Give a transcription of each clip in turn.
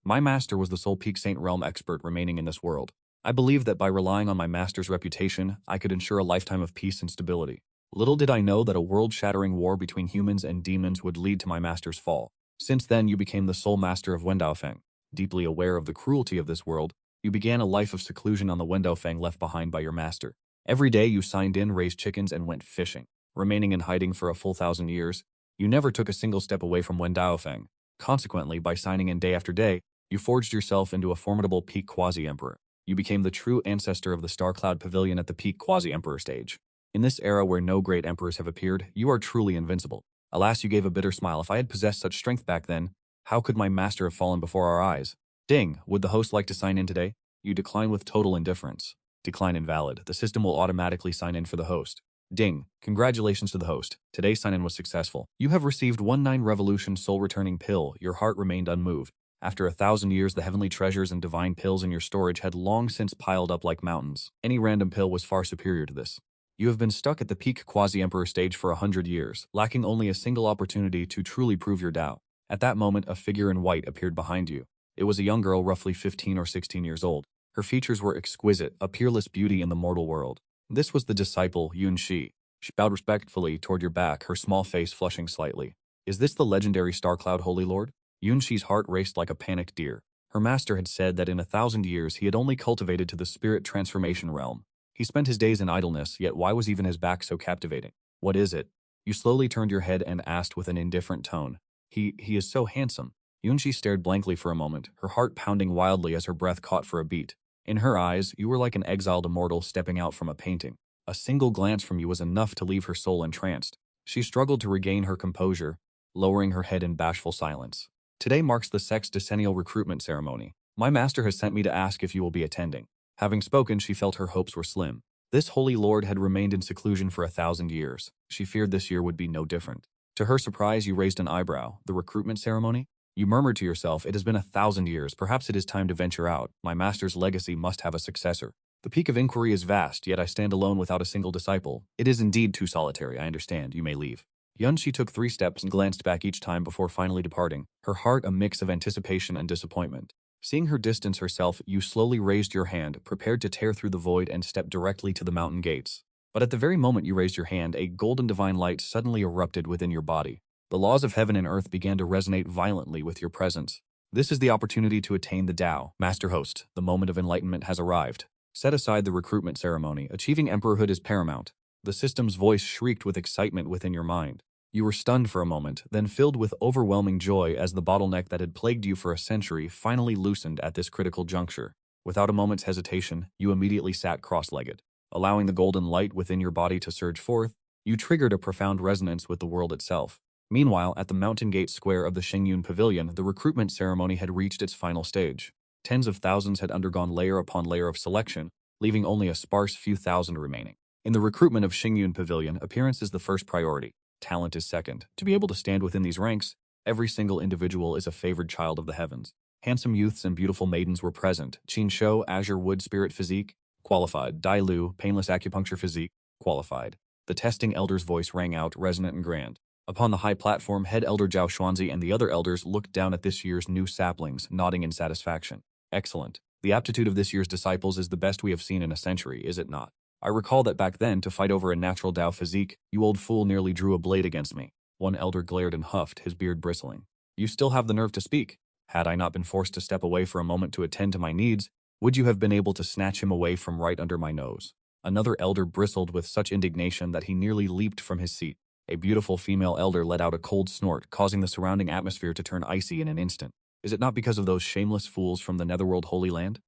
My master was the sole Peak Saint realm expert remaining in this world. I believed that by relying on my master's reputation, I could ensure a lifetime of peace and stability. Little did I know that a world-shattering war between humans and demons would lead to my master's fall. Since then, you became the sole master of Wendaofeng. Deeply aware of the cruelty of this world, you began a life of seclusion on the Wendaofeng left behind by your master. Every day you signed in, raised chickens, and went fishing. Remaining in hiding for a full 1,000 years, you never took a single step away from Wendaofeng. Consequently, by signing in day after day, you forged yourself into a formidable Peak Quasi-Emperor. You became the true ancestor of the Star Cloud Pavilion at the Peak Quasi-Emperor stage. In this era where no great emperors have appeared, you are truly invincible. Alas, you gave a bitter smile. If I had possessed such strength back then, how could my master have fallen before our eyes? Ding! Would the host like to sign in today? You decline with total indifference. Decline invalid. The system will automatically sign in for the host. Ding! Congratulations to the host. Today's sign-in was successful. You have received 19 Revolution Soul Returning Pill. Your heart remained unmoved. After 1,000 years, the heavenly treasures and divine pills in your storage had long since piled up like mountains. Any random pill was far superior to this. You have been stuck at the Peak Quasi-Emperor stage for 100 years, lacking only a single opportunity to truly prove your DAO. At that moment, a figure in white appeared behind you. It was a young girl roughly 15 or 16 years old. Her features were exquisite, a peerless beauty in the mortal world. This was the disciple, Xianxia. She bowed respectfully toward your back, her small face flushing slightly. Is this the legendary Starcloud Holy Lord? Xianxia's heart raced like a panicked deer. Her master had said that in 1,000 years he had only cultivated to the spirit transformation realm. He spent his days in idleness, yet why was even his back so captivating? What is it? You slowly turned your head and asked with an indifferent tone. He is so handsome. Xianxia stared blankly for a moment, her heart pounding wildly as her breath caught for a beat. In her eyes, you were like an exiled immortal stepping out from a painting. A single glance from you was enough to leave her soul entranced. She struggled to regain her composure, lowering her head in bashful silence. Today marks the Sect's decennial recruitment ceremony. My master has sent me to ask if you will be attending. Having spoken, she felt her hopes were slim. This holy lord had remained in seclusion for 1,000 years. She feared this year would be no different. To her surprise, you raised an eyebrow. The recruitment ceremony? You murmured to yourself, it has been 1,000 years, perhaps it is time to venture out. My master's legacy must have a successor. The peak of inquiry is vast, yet I stand alone without a single disciple. It is indeed too solitary, I understand. You may leave. Xianxia took 3 steps and glanced back each time before finally departing, her heart a mix of anticipation and disappointment. Seeing her distance herself, you slowly raised your hand, prepared to tear through the void and step directly to the mountain gates. But at the very moment you raised your hand, a golden divine light suddenly erupted within your body. The laws of heaven and earth began to resonate violently with your presence. This is the opportunity to attain the DAO. Master Host, the moment of enlightenment has arrived. Set aside the recruitment ceremony. Achieving emperorhood is paramount. The system's voice shrieked with excitement within your mind. You were stunned for a moment, then filled with overwhelming joy as the bottleneck that had plagued you for a century finally loosened at this critical juncture. Without a moment's hesitation, you immediately sat cross-legged. Allowing the golden light within your body to surge forth, you triggered a profound resonance with the world itself. Meanwhile, at the Mountain Gate Square of the Xingyun Pavilion, the recruitment ceremony had reached its final stage. Tens of thousands had undergone layer upon layer of selection, leaving only a sparse few thousand remaining. In the recruitment of Xingyun Pavilion, appearance is the first priority. Talent is second. To be able to stand within these ranks, every single individual is a favored child of the heavens. Handsome youths and beautiful maidens were present. Qin Azure Wood Spirit Physique, qualified. Dai Lu, Painless Acupuncture Physique, qualified. The testing elder's voice rang out, resonant and grand. Upon the high platform, head elder Zhao Xuanzi and the other elders looked down at this year's new saplings, nodding in satisfaction. Excellent. The aptitude of this year's disciples is the best we have seen in a century, is it not? I recall that back then, to fight over a natural DAO physique, you old fool nearly drew a blade against me. One elder glared and huffed, his beard bristling. You still have the nerve to speak. Had I not been forced to step away for a moment to attend to my needs, would you have been able to snatch him away from right under my nose? Another elder bristled with such indignation that he nearly leaped from his seat. A beautiful female elder let out a cold snort, causing the surrounding atmosphere to turn icy in an instant. Is it not because of those shameless fools from the Netherworld Holy Land?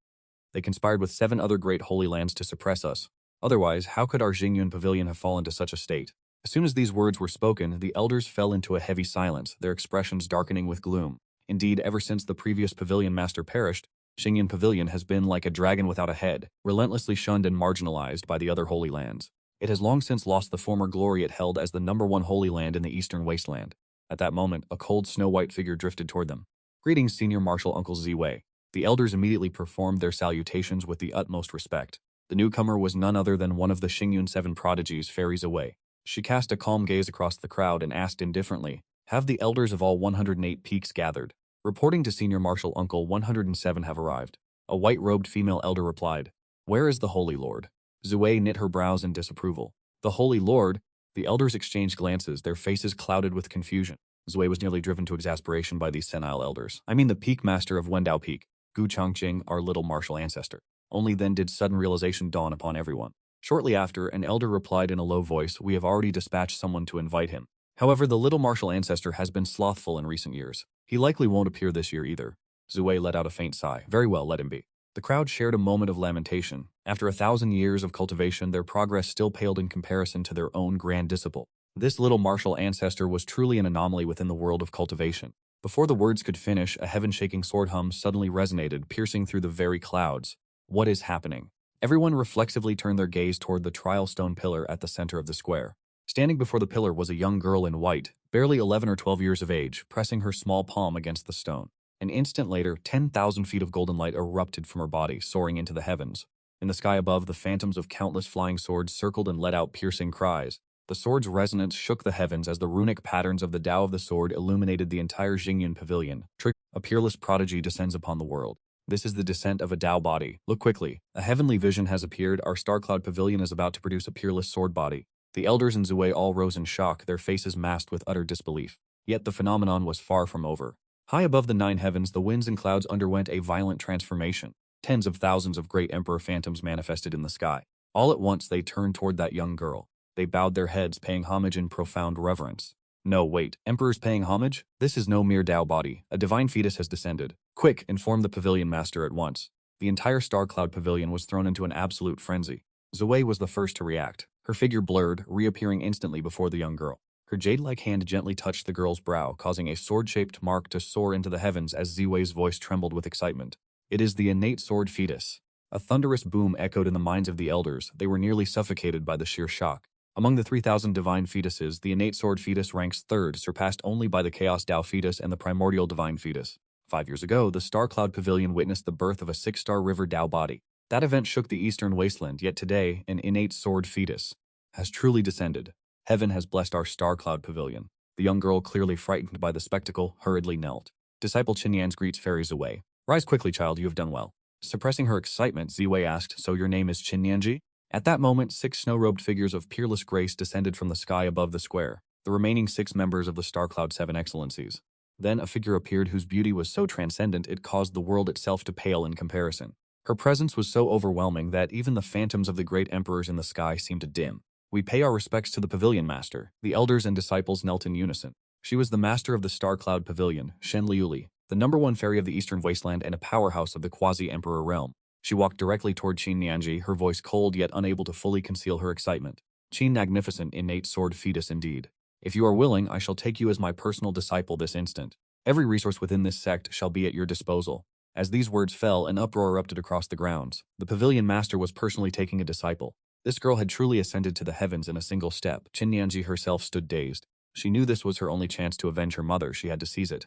They conspired with 7 other great holy lands to suppress us. Otherwise, how could our Xingyun Pavilion have fallen to such a state? As soon as these words were spoken, the elders fell into a heavy silence, their expressions darkening with gloom. Indeed, ever since the previous pavilion master perished, Xingyun Pavilion has been like a dragon without a head, relentlessly shunned and marginalized by the other holy lands. It has long since lost the former glory it held as the #1 holy land in the eastern wasteland. At that moment, a cold snow-white figure drifted toward them. Greetings, Senior Marshal Uncle Ziwei. The elders immediately performed their salutations with the utmost respect. The newcomer was none other than one of the Xingyun 7 prodigies, Fairies Away. She cast a calm gaze across the crowd and asked indifferently, have the elders of all 108 peaks gathered? Reporting to Senior Marshal Uncle 107 have arrived. A white-robed female elder replied. Where is the Holy Lord? Zue knit her brows in disapproval. The Holy Lord? The elders exchanged glances, their faces clouded with confusion. Zue was nearly driven to exasperation by these senile elders. I mean the Peak Master of Wendao Peak, Gu Changqing, our little martial ancestor. Only then did sudden realization dawn upon everyone. Shortly after, an elder replied in a low voice, we have already dispatched someone to invite him. However, the little martial ancestor has been slothful in recent years. He likely won't appear this year either. Zue let out a faint sigh. Very well, let him be. The crowd shared a moment of lamentation. After 1,000 years of cultivation, their progress still paled in comparison to their own grand disciple. This little martial ancestor was truly an anomaly within the world of cultivation. Before the words could finish, a heaven-shaking sword hum suddenly resonated, piercing through the very clouds. What is happening? Everyone reflexively turned their gaze toward the trial stone pillar at the center of the square. Standing before the pillar was a young girl in white, barely 11 or 12 years of age, pressing her small palm against the stone. An instant later, 10,000 feet of golden light erupted from her body, soaring into the heavens. In the sky above, the phantoms of countless flying swords circled and let out piercing cries. The sword's resonance shook the heavens as the runic patterns of the Tao of the sword illuminated the entire Xingyun pavilion. A peerless prodigy descends upon the world. This is the descent of a Tao body. Look quickly. A heavenly vision has appeared. Our Starcloud Pavilion is about to produce a peerless sword body. The elders and Zue all rose in shock, their faces masked with utter disbelief. Yet the phenomenon was far from over. High above the 9 heavens, the winds and clouds underwent a violent transformation. Tens of thousands of great emperor phantoms manifested in the sky. All at once they turned toward that young girl. They bowed their heads, paying homage in profound reverence. No, wait, emperors paying homage? This is no mere Tao body. A divine fetus has descended. Quick, inform the pavilion master at once. The entire Starcloud Pavilion was thrown into an absolute frenzy. Zue was the first to react. Her figure blurred, reappearing instantly before the young girl. Her jade-like hand gently touched the girl's brow, causing a sword-shaped mark to soar into the heavens as Ziwei's voice trembled with excitement. It is the innate sword fetus. A thunderous boom echoed in the minds of the elders. They were nearly suffocated by the sheer shock. Among the 3,000 divine fetuses, the innate sword fetus ranks third, surpassed only by the Chaos Tao fetus and the primordial divine fetus. 5 years ago, the Starcloud Pavilion witnessed the birth of a 6-star river Tao body. That event shook the eastern wasteland, yet today, an innate sword fetus has truly descended. Heaven has blessed our Starcloud Pavilion. The young girl, clearly frightened by the spectacle, hurriedly knelt. Disciple Qinyan's greets fairies away. Rise quickly, child, you have done well. Suppressing her excitement, Ziwei asked, so your name is Qinyanji? At that moment, 6 snow-robed figures of peerless grace descended from the sky above the square, the remaining 6 members of the Starcloud 7 Excellencies. Then a figure appeared whose beauty was so transcendent it caused the world itself to pale in comparison. Her presence was so overwhelming that even the phantoms of the great emperors in the sky seemed to dim. We pay our respects to the pavilion master. The elders and disciples knelt in unison. She was the master of the Starcloud Pavilion, Shen Liuli, the #1 fairy of the Eastern Wasteland and a powerhouse of the quasi-emperor realm. She walked directly toward Qin Nianji, her voice cold yet unable to fully conceal her excitement. Qin, magnificent innate sword fetus indeed. If you are willing, I shall take you as my personal disciple this instant. Every resource within this sect shall be at your disposal. As these words fell, an uproar erupted across the grounds. The pavilion master was personally taking a disciple. This girl had truly ascended to the heavens in a single step. Qin Nianji herself stood dazed. She knew this was her only chance to avenge her mother. She had to seize it.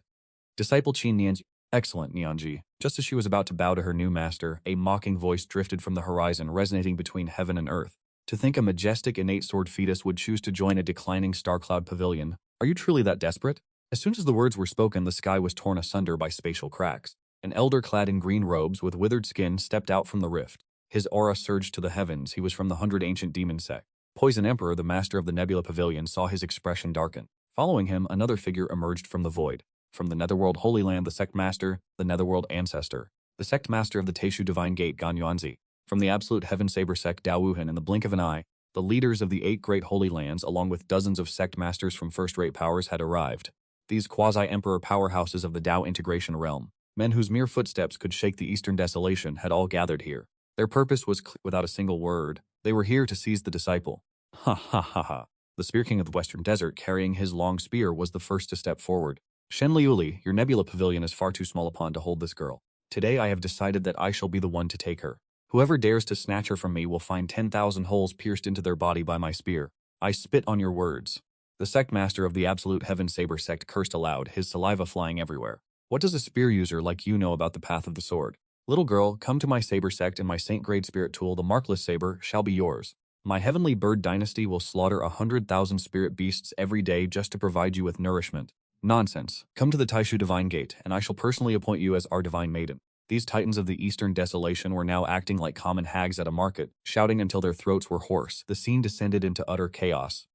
Disciple Qin Nianji. Excellent, Nianji. Just as she was about to bow to her new master, a mocking voice drifted from the horizon, resonating between heaven and earth. To think a majestic innate sword fetus would choose to join a declining Starcloud Pavilion. Are you truly that desperate? As soon as the words were spoken, the sky was torn asunder by spatial cracks. An elder clad in green robes with withered skin stepped out from the rift. His aura surged to the heavens. He was from the 100 Ancient Demon sect. Poison Emperor, the master of the Nebula Pavilion, saw his expression darken. Following him, another figure emerged from the void. From the Netherworld Holy Land, the Sect Master, the Netherworld Ancestor. The Sect Master of the Teishu Divine Gate, Gan Yuanzi. From the Absolute Heaven Saber Sect, Dao Wuhan, in the blink of an eye, the leaders of the 8 Great Holy Lands, along with dozens of Sect Masters from first-rate powers, had arrived. These quasi-emperor powerhouses of the Dao integration realm, men whose mere footsteps could shake the Eastern desolation, had all gathered here. Their purpose was clear without a single word. They were here to seize the disciple. Ha ha ha ha. The Spear King of the Western Desert, carrying his long spear, was the first to step forward. Shen Liuli, your Nebula Pavilion is far too small a pond to hold this girl. Today I have decided that I shall be the one to take her. Whoever dares to snatch her from me will find 10,000 holes pierced into their body by my spear. I spit on your words. The sect master of the Absolute Heaven Saber sect cursed aloud, his saliva flying everywhere. What does a spear user like you know about the path of the sword? Little girl, come to my saber sect and my saint-grade spirit tool, the Markless Saber, shall be yours. My heavenly bird dynasty will slaughter 100,000 spirit beasts every day just to provide you with nourishment. Nonsense. Come to the Taishu Divine Gate, and I shall personally appoint you as our Divine Maiden. These titans of the Eastern Desolation were now acting like common hags at a market, shouting until their throats were hoarse. The scene descended into utter chaos.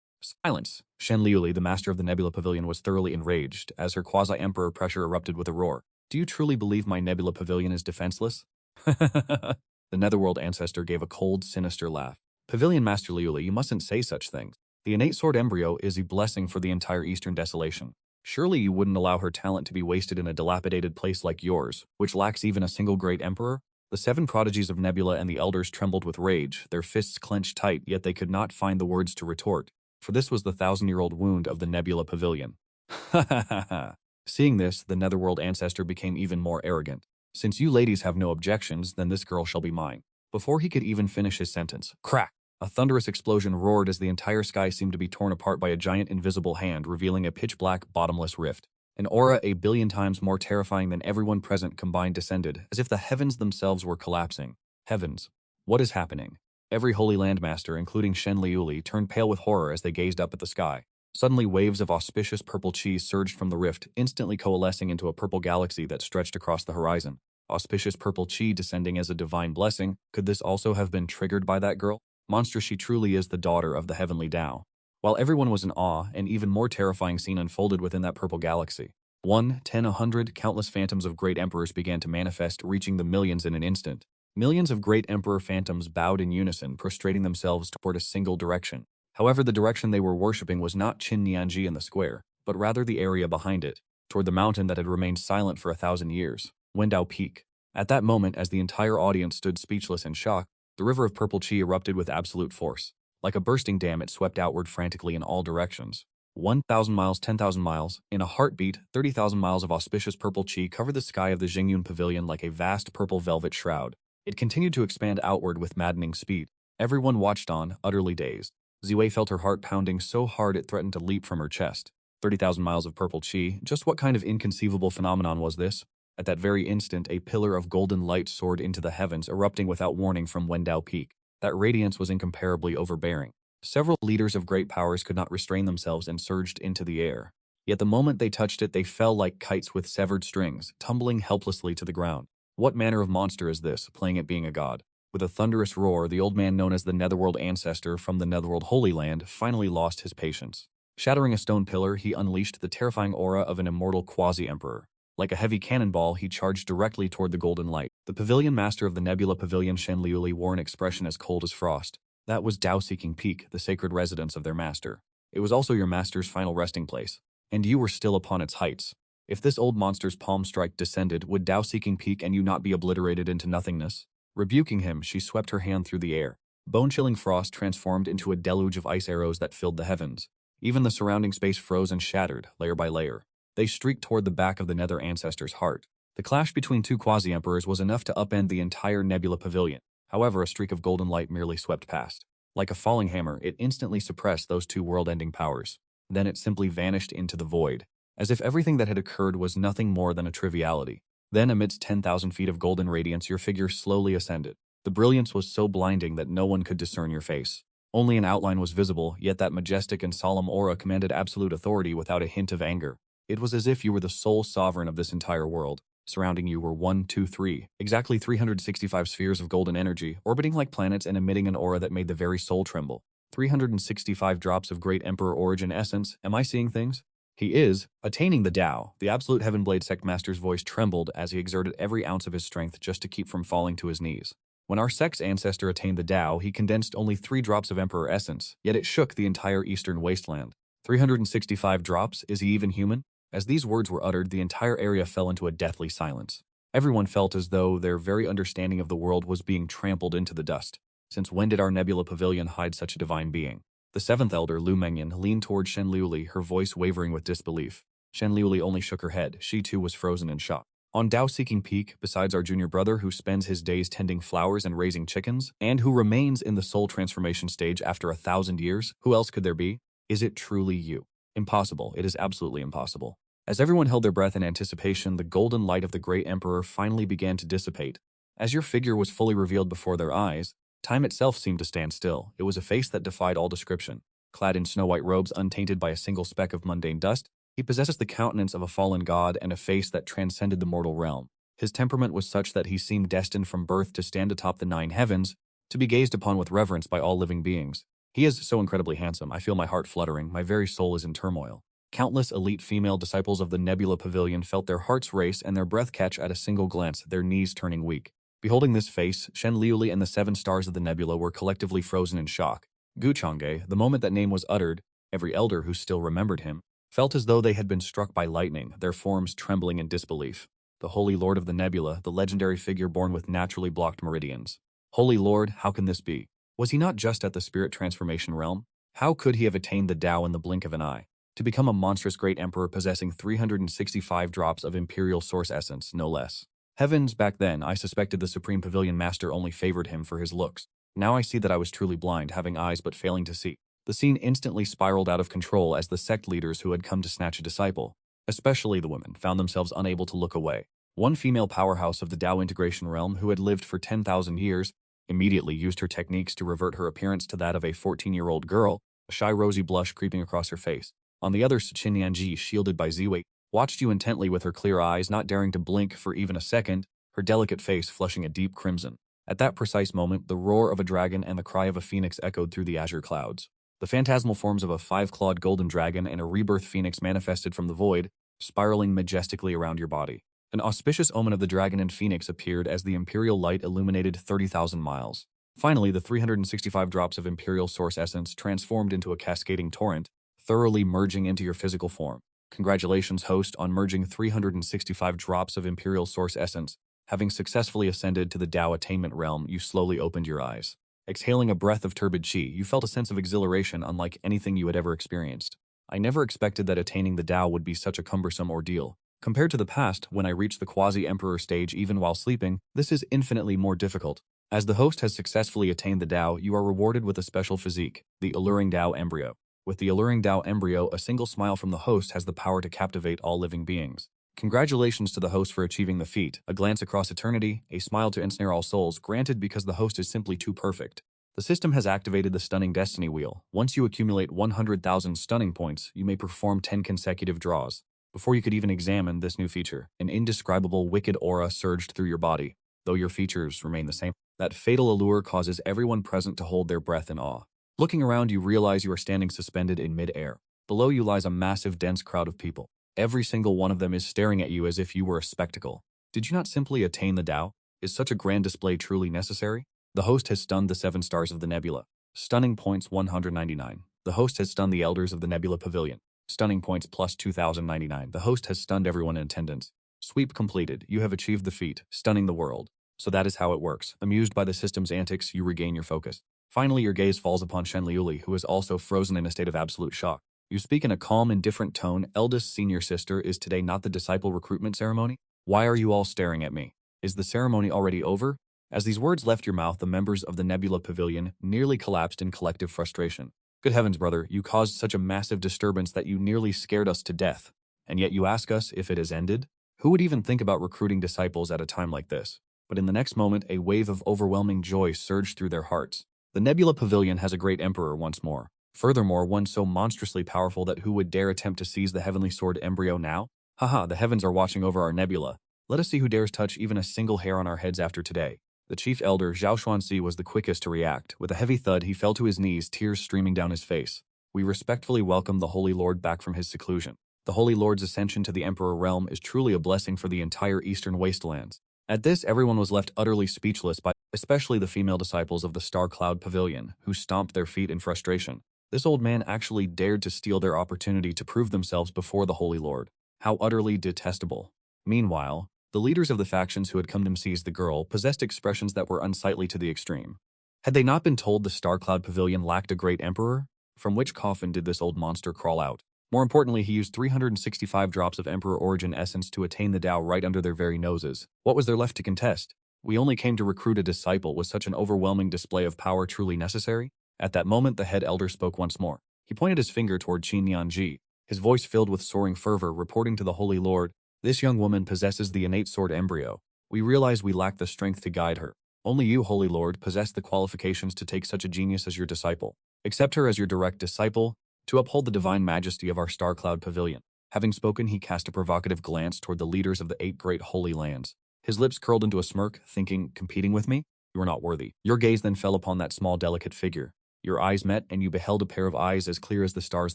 Silence! Shen Liuli, the master of the Nebula Pavilion, was thoroughly enraged, as her quasi-emperor pressure erupted with a roar. Do you truly believe my Nebula Pavilion is defenseless? The Netherworld ancestor gave a cold, sinister laugh. Pavilion Master Liuli, you mustn't say such things. The innate sword embryo is a blessing for the entire Eastern Desolation. Surely you wouldn't allow her talent to be wasted in a dilapidated place like yours, which lacks even a single great emperor? The 7 prodigies of Nebula and the elders trembled with rage, their fists clenched tight, yet they could not find the words to retort, for this was the 1,000-year-old wound of the Nebula Pavilion. Ha ha ha ha. Seeing this, the Netherworld ancestor became even more arrogant. Since you ladies have no objections, then this girl shall be mine. Before he could even finish his sentence, crack! A thunderous explosion roared as the entire sky seemed to be torn apart by a giant invisible hand, revealing a pitch-black, bottomless rift. An aura 1,000,000,000 times more terrifying than everyone present combined descended, as if the heavens themselves were collapsing. Heavens! What is happening? Every Holy Landmaster, including Shen Liuli, turned pale with horror as they gazed up at the sky. Suddenly, waves of auspicious purple chi surged from the rift, instantly coalescing into a purple galaxy that stretched across the horizon. Auspicious purple chi descending as a divine blessing. Could this also have been triggered by that girl? Monstrous, she truly is the daughter of the heavenly DAO. While everyone was in awe, an even more terrifying scene unfolded within that purple galaxy. 1, 10, 100, countless phantoms of great emperors began to manifest, reaching the millions in an instant. Millions of great emperor phantoms bowed in unison, prostrating themselves toward a single direction. However, the direction they were worshipping was not Qin in the square, but rather the area behind it, toward the mountain that had remained silent for 1,000 years, Wendao Peak. At that moment, as the entire audience stood speechless in shock, the river of purple chi erupted with absolute force. Like a bursting dam, it swept outward frantically in all directions. 1,000 miles, 10,000 miles, in a heartbeat, 30,000 miles of auspicious purple chi covered the sky of the Xingyun Pavilion like a vast purple velvet shroud. It continued to expand outward with maddening speed. Everyone watched on, utterly dazed. Ziwei felt her heart pounding so hard it threatened to leap from her chest. 30,000 miles of purple chi, just what kind of inconceivable phenomenon was this? At that very instant, a pillar of golden light soared into the heavens, erupting without warning from Wendao Peak. That radiance was incomparably overbearing. Several leaders of great powers could not restrain themselves and surged into the air. Yet the moment they touched it, they fell like kites with severed strings, tumbling helplessly to the ground. What manner of monster is this, playing at being a god? With a thunderous roar, the old man known as the Netherworld ancestor from the Netherworld Holy Land finally lost his patience. Shattering a stone pillar, he unleashed the terrifying aura of an immortal quasi-emperor. Like a heavy cannonball, he charged directly toward the golden light. The pavilion master of the Nebula Pavilion, Shen Liuli, wore an expression as cold as frost. That was Dao-seeking Peak, the sacred residence of their master. It was also your master's final resting place, and you were still upon its heights. If this old monster's palm strike descended, would Dao-seeking Peak and you not be obliterated into nothingness? Rebuking him, she swept her hand through the air. Bone-chilling frost transformed into a deluge of ice arrows that filled the heavens. Even the surrounding space froze and shattered, layer by layer. They streaked toward the back of the Nether ancestor's heart. The clash between 2 quasi-emperors was enough to upend the entire Nebula Pavilion. However, a streak of golden light merely swept past. Like a falling hammer, it instantly suppressed those 2 world-ending powers. Then it simply vanished into the void, as if everything that had occurred was nothing more than a triviality. Then, amidst 10,000 feet of golden radiance, your figure slowly ascended. The brilliance was so blinding that no one could discern your face. Only an outline was visible, yet that majestic and solemn aura commanded absolute authority without a hint of anger. It was as if you were the sole sovereign of this entire world. Surrounding you were 1, 2, 3, exactly 365 spheres of golden energy, orbiting like planets and emitting an aura that made the very soul tremble. 365 drops of great emperor origin essence. Am I seeing things? He is attaining the Dao. The absolute Heavenblade sect master's voice trembled as he exerted every ounce of his strength just to keep from falling to his knees. When our sect's ancestor attained the Dao, he condensed only 3 drops of emperor essence, yet it shook the entire eastern wasteland. 365 drops? Is he even human? As these words were uttered, the entire area fell into a deathly silence. Everyone felt as though their very understanding of the world was being trampled into the dust. Since when did our Nebula Pavilion hide such a divine being? The 7th elder, Lu Mengyan, leaned toward Shen Liuli, her voice wavering with disbelief. Shen Liuli only shook her head. She too was frozen in shock. On Dao-seeking Peak, besides our junior brother who spends his days tending flowers and raising chickens, and who remains in the soul transformation stage after 1,000 years, who else could there be? Is it truly you? Impossible. It is absolutely impossible. As everyone held their breath in anticipation, the golden light of the great emperor finally began to dissipate. As your figure was fully revealed before their eyes, time itself seemed to stand still. It was a face that defied all description. Clad in snow-white robes untainted by a single speck of mundane dust, He possessed the countenance of a fallen god and a face that transcended the mortal realm. His temperament was such that he seemed destined from birth to stand atop the 9 heavens, to be gazed upon with reverence by all living beings. He is so incredibly handsome, I feel my heart fluttering, my very soul is in turmoil. Countless elite female disciples of the Nebula Pavilion felt their hearts race and their breath catch at a single glance, their knees turning weak. Beholding this face, Shen Liuli and the 7 stars of the nebula were collectively frozen in shock. Changge, the moment that name was uttered, every elder who still remembered him, felt as though they had been struck by lightning, their forms trembling in disbelief. The Holy Lord of the Nebula, the legendary figure born with naturally blocked meridians. Holy Lord, how can this be? Was he not just at the spirit transformation realm? How could he have attained the Tao in the blink of an eye? To become a monstrous great emperor possessing 365 drops of imperial source essence, no less. Heavens, back then, I suspected the Supreme Pavilion Master only favored him for his looks. Now I see that I was truly blind, having eyes but failing to see. The scene instantly spiraled out of control as the sect leaders who had come to snatch a disciple, especially the women, found themselves unable to look away. One female powerhouse of the Tao integration realm who had lived for 10,000 years immediately used her techniques to revert her appearance to that of a 14-year-old girl, a shy rosy blush creeping across her face. On the other, Xianxia, shielded by Ziwei, watched you intently with her clear eyes, not daring to blink for even a second, her delicate face flushing a deep crimson. At that precise moment, the roar of a dragon and the cry of a phoenix echoed through the azure clouds. The phantasmal forms of a 5-clawed golden dragon and a rebirth phoenix manifested from the void, spiraling majestically around your body. An auspicious omen of the dragon and phoenix appeared as the imperial light illuminated 30,000 miles. Finally, the 365 drops of imperial source essence transformed into a cascading torrent, thoroughly merging into your physical form. Congratulations, host, on merging 365 drops of imperial source essence. Having successfully ascended to the Tao attainment realm, you slowly opened your eyes. Exhaling a breath of turbid qi, you felt a sense of exhilaration unlike anything you had ever experienced. I never expected that attaining the Tao would be such a cumbersome ordeal. Compared to the past, when I reached the quasi-emperor stage even while sleeping, this is infinitely more difficult. As the host has successfully attained the Tao, you are rewarded with a special physique, the alluring Tao embryo. With the alluring Tao embryo, a single smile from the host has the power to captivate all living beings. Congratulations to the host for achieving the feat, a glance across eternity, a smile to ensnare all souls, granted because the host is simply too perfect. The system has activated the Stunning Destiny Wheel. Once you accumulate 100,000 stunning points, you may perform 10 consecutive draws. Before you could even examine this new feature, an indescribable wicked aura surged through your body. Though your features remain the same, that fatal allure causes everyone present to hold their breath in awe. Looking around, you realize you are standing suspended in mid-air. Below you lies a massive, dense crowd of people. Every single one of them is staring at you as if you were a spectacle. Did you not simply attain the Tao? Is such a grand display truly necessary? The host has stunned the 7 stars of the nebula. Stunning points 199. The host has stunned the elders of the Nebula Pavilion. Stunning points plus 2,099. The host has stunned everyone in attendance. Sweep completed. You have achieved the feat, stunning the world. So that is how it works. Amused by the system's antics, you regain your focus. Finally, your gaze falls upon Shen Liuli, who is also frozen in a state of absolute shock. You speak in a calm, indifferent tone. Eldest senior sister, is today not the disciple recruitment ceremony? Why are you all staring at me? Is the ceremony already over? As these words left your mouth, the members of the Nebula Pavilion nearly collapsed in collective frustration. Good heavens, brother, you caused such a massive disturbance that you nearly scared us to death. And yet you ask us if it has ended? Who would even think about recruiting disciples at a time like this? But in the next moment, a wave of overwhelming joy surged through their hearts. The Nebula Pavilion has a great emperor once more. Furthermore, one so monstrously powerful that who would dare attempt to seize the heavenly sword embryo now? Haha, the heavens are watching over our nebula. Let us see who dares touch even a single hair on our heads after today. The chief elder, Xianxia, was the quickest to react. With a heavy thud, he fell to his knees, tears streaming down his face. We respectfully welcome the Holy Lord back from his seclusion. The Holy Lord's ascension to the Emperor realm is truly a blessing for the entire Eastern Wastelands. At this, everyone was left utterly speechless, especially the female disciples of the Star Cloud Pavilion, who stomped their feet in frustration. This old man actually dared to steal their opportunity to prove themselves before the Holy Lord. How utterly detestable. Meanwhile, the leaders of the factions who had come to seize the girl possessed expressions that were unsightly to the extreme. Had they not been told the Star Cloud Pavilion lacked a great emperor? From which coffin did this old monster crawl out? More importantly, he used 365 drops of Emperor Origin essence to attain the Tao right under their very noses. What was there left to contest? We only came to recruit a disciple. Was such an overwhelming display of power truly necessary? At that moment, the head elder spoke once more. He pointed his finger toward Xianxia, his voice filled with soaring fervor, reporting to the Holy Lord, "This young woman possesses the innate sword embryo. We realize we lack the strength to guide her. Only you, Holy Lord, possess the qualifications to take such a genius as your disciple. Accept her as your direct disciple, to uphold the divine majesty of our Star Cloud Pavilion." Having spoken, he cast a provocative glance toward the leaders of the 8 great holy lands. His lips curled into a smirk, thinking, competing with me? You are not worthy. Your gaze then fell upon that small, delicate figure. Your eyes met, and you beheld a pair of eyes as clear as the stars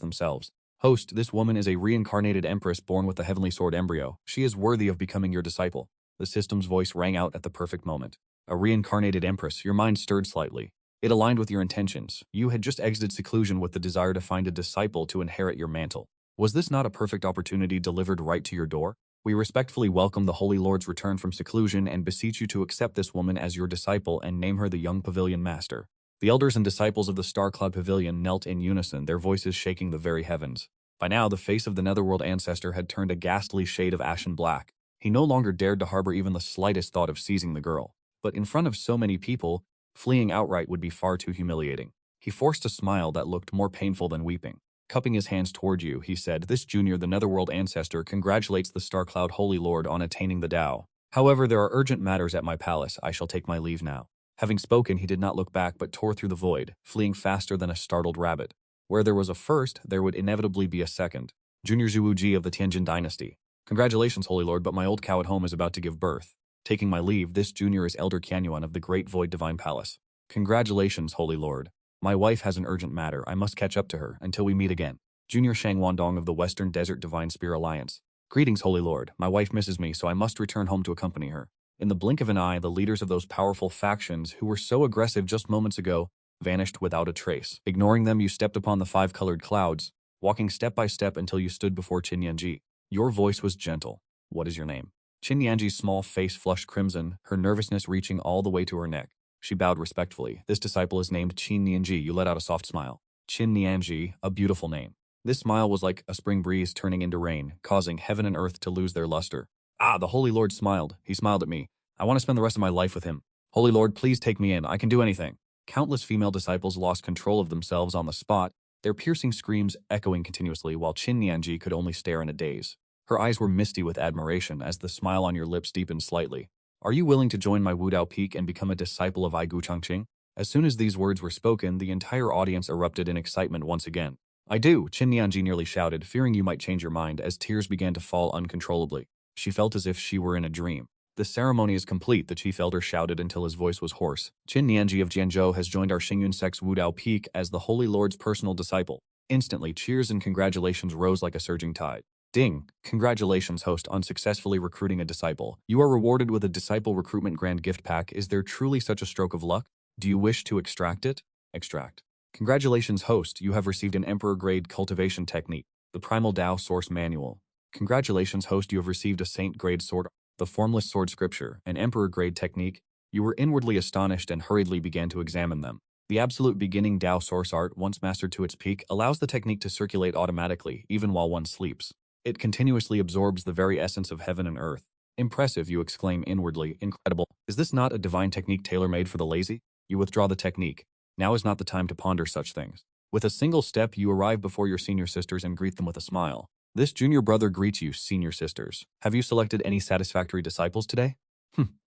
themselves. Host, this woman is a reincarnated empress born with the heavenly sword embryo. She is worthy of becoming your disciple. The system's voice rang out at the perfect moment. A reincarnated empress, your mind stirred slightly. It aligned with your intentions. You had just exited seclusion with the desire to find a disciple to inherit your mantle. Was this not a perfect opportunity delivered right to your door? We respectfully welcome the Holy Lord's return from seclusion and beseech you to accept this woman as your disciple and name her the young pavilion master. The elders and disciples of the Star-Cloud Pavilion knelt in unison, their voices shaking the very heavens. By now, the face of the Netherworld ancestor had turned a ghastly shade of ashen black. He no longer dared to harbor even the slightest thought of seizing the girl. But in front of so many people, fleeing outright would be far too humiliating. He forced a smile that looked more painful than weeping. Cupping his hands toward you, he said, "This junior, the Netherworld ancestor, congratulates the Star-Cloud Holy Lord on attaining the DAO. However, there are urgent matters at my palace. I shall take my leave now." Having spoken, he did not look back but tore through the void, fleeing faster than a startled rabbit. Where there was a first, there would inevitably be a second. Junior Zhuwuji of the Tianjin dynasty. Congratulations, Holy Lord, but my old cow at home is about to give birth. Taking my leave, this junior is Elder Qianyuan of the Great Void Divine Palace. Congratulations, Holy Lord. My wife has an urgent matter. I must catch up to her until we meet again. Junior Shang Wandong of the Western Desert Divine Spear Alliance. Greetings, Holy Lord. My wife misses me, so I must return home to accompany her. In the blink of an eye, the leaders of those powerful factions who were so aggressive just moments ago vanished without a trace. Ignoring them, you stepped upon the 5-colored clouds, walking step by step until you stood before Qin Yanji. Your voice was gentle. What is your name? Qin Yanji's small face flushed crimson, her nervousness reaching all the way to her neck. She bowed respectfully. This disciple is named Qin Nianji. You let out a soft smile. Qin Nianji, a beautiful name. This smile was like a spring breeze turning into rain, causing heaven and earth to lose their luster. Ah, the Holy Lord smiled. He smiled at me. I want to spend the rest of my life with him. Holy Lord, please take me in. I can do anything. Countless female disciples lost control of themselves on the spot, their piercing screams echoing continuously while Qin Nianji could only stare in a daze. Her eyes were misty with admiration as the smile on your lips deepened slightly. Are you willing to join my Wudao Peak and become a disciple of Aigu Changqing? As soon as these words were spoken, the entire audience erupted in excitement once again. I do, Qin Nianji nearly shouted, fearing you might change your mind as tears began to fall uncontrollably. She felt as if she were in a dream. The ceremony is complete, the chief elder shouted until his voice was hoarse. Qin Nianji of Jianzhou has joined our Xingyun sect's Wudao Peak as the Holy Lord's personal disciple. Instantly, cheers and congratulations rose like a surging tide. Ding! Congratulations, host, on successfully recruiting a disciple. You are rewarded with a disciple recruitment grand gift pack. Is there truly such a stroke of luck? Do you wish to extract it? Extract. Congratulations, host. You have received an Emperor-grade cultivation technique, the Primal DAO Source Manual. Congratulations, host. You have received a Saint-grade sword, the Formless Sword Scripture, an Emperor-grade technique. You were inwardly astonished and hurriedly began to examine them. The absolute beginning DAO Source Art, once mastered to its peak, allows the technique to circulate automatically, even while one sleeps. It continuously absorbs the very essence of heaven and earth. Impressive, you exclaim inwardly. Incredible. Is this not a divine technique tailor-made for the lazy? You withdraw the technique. Now is not the time to ponder such things. With a single step, you arrive before your senior sisters and greet them with a smile. This junior brother greets you, senior sisters. Have you selected any satisfactory disciples today?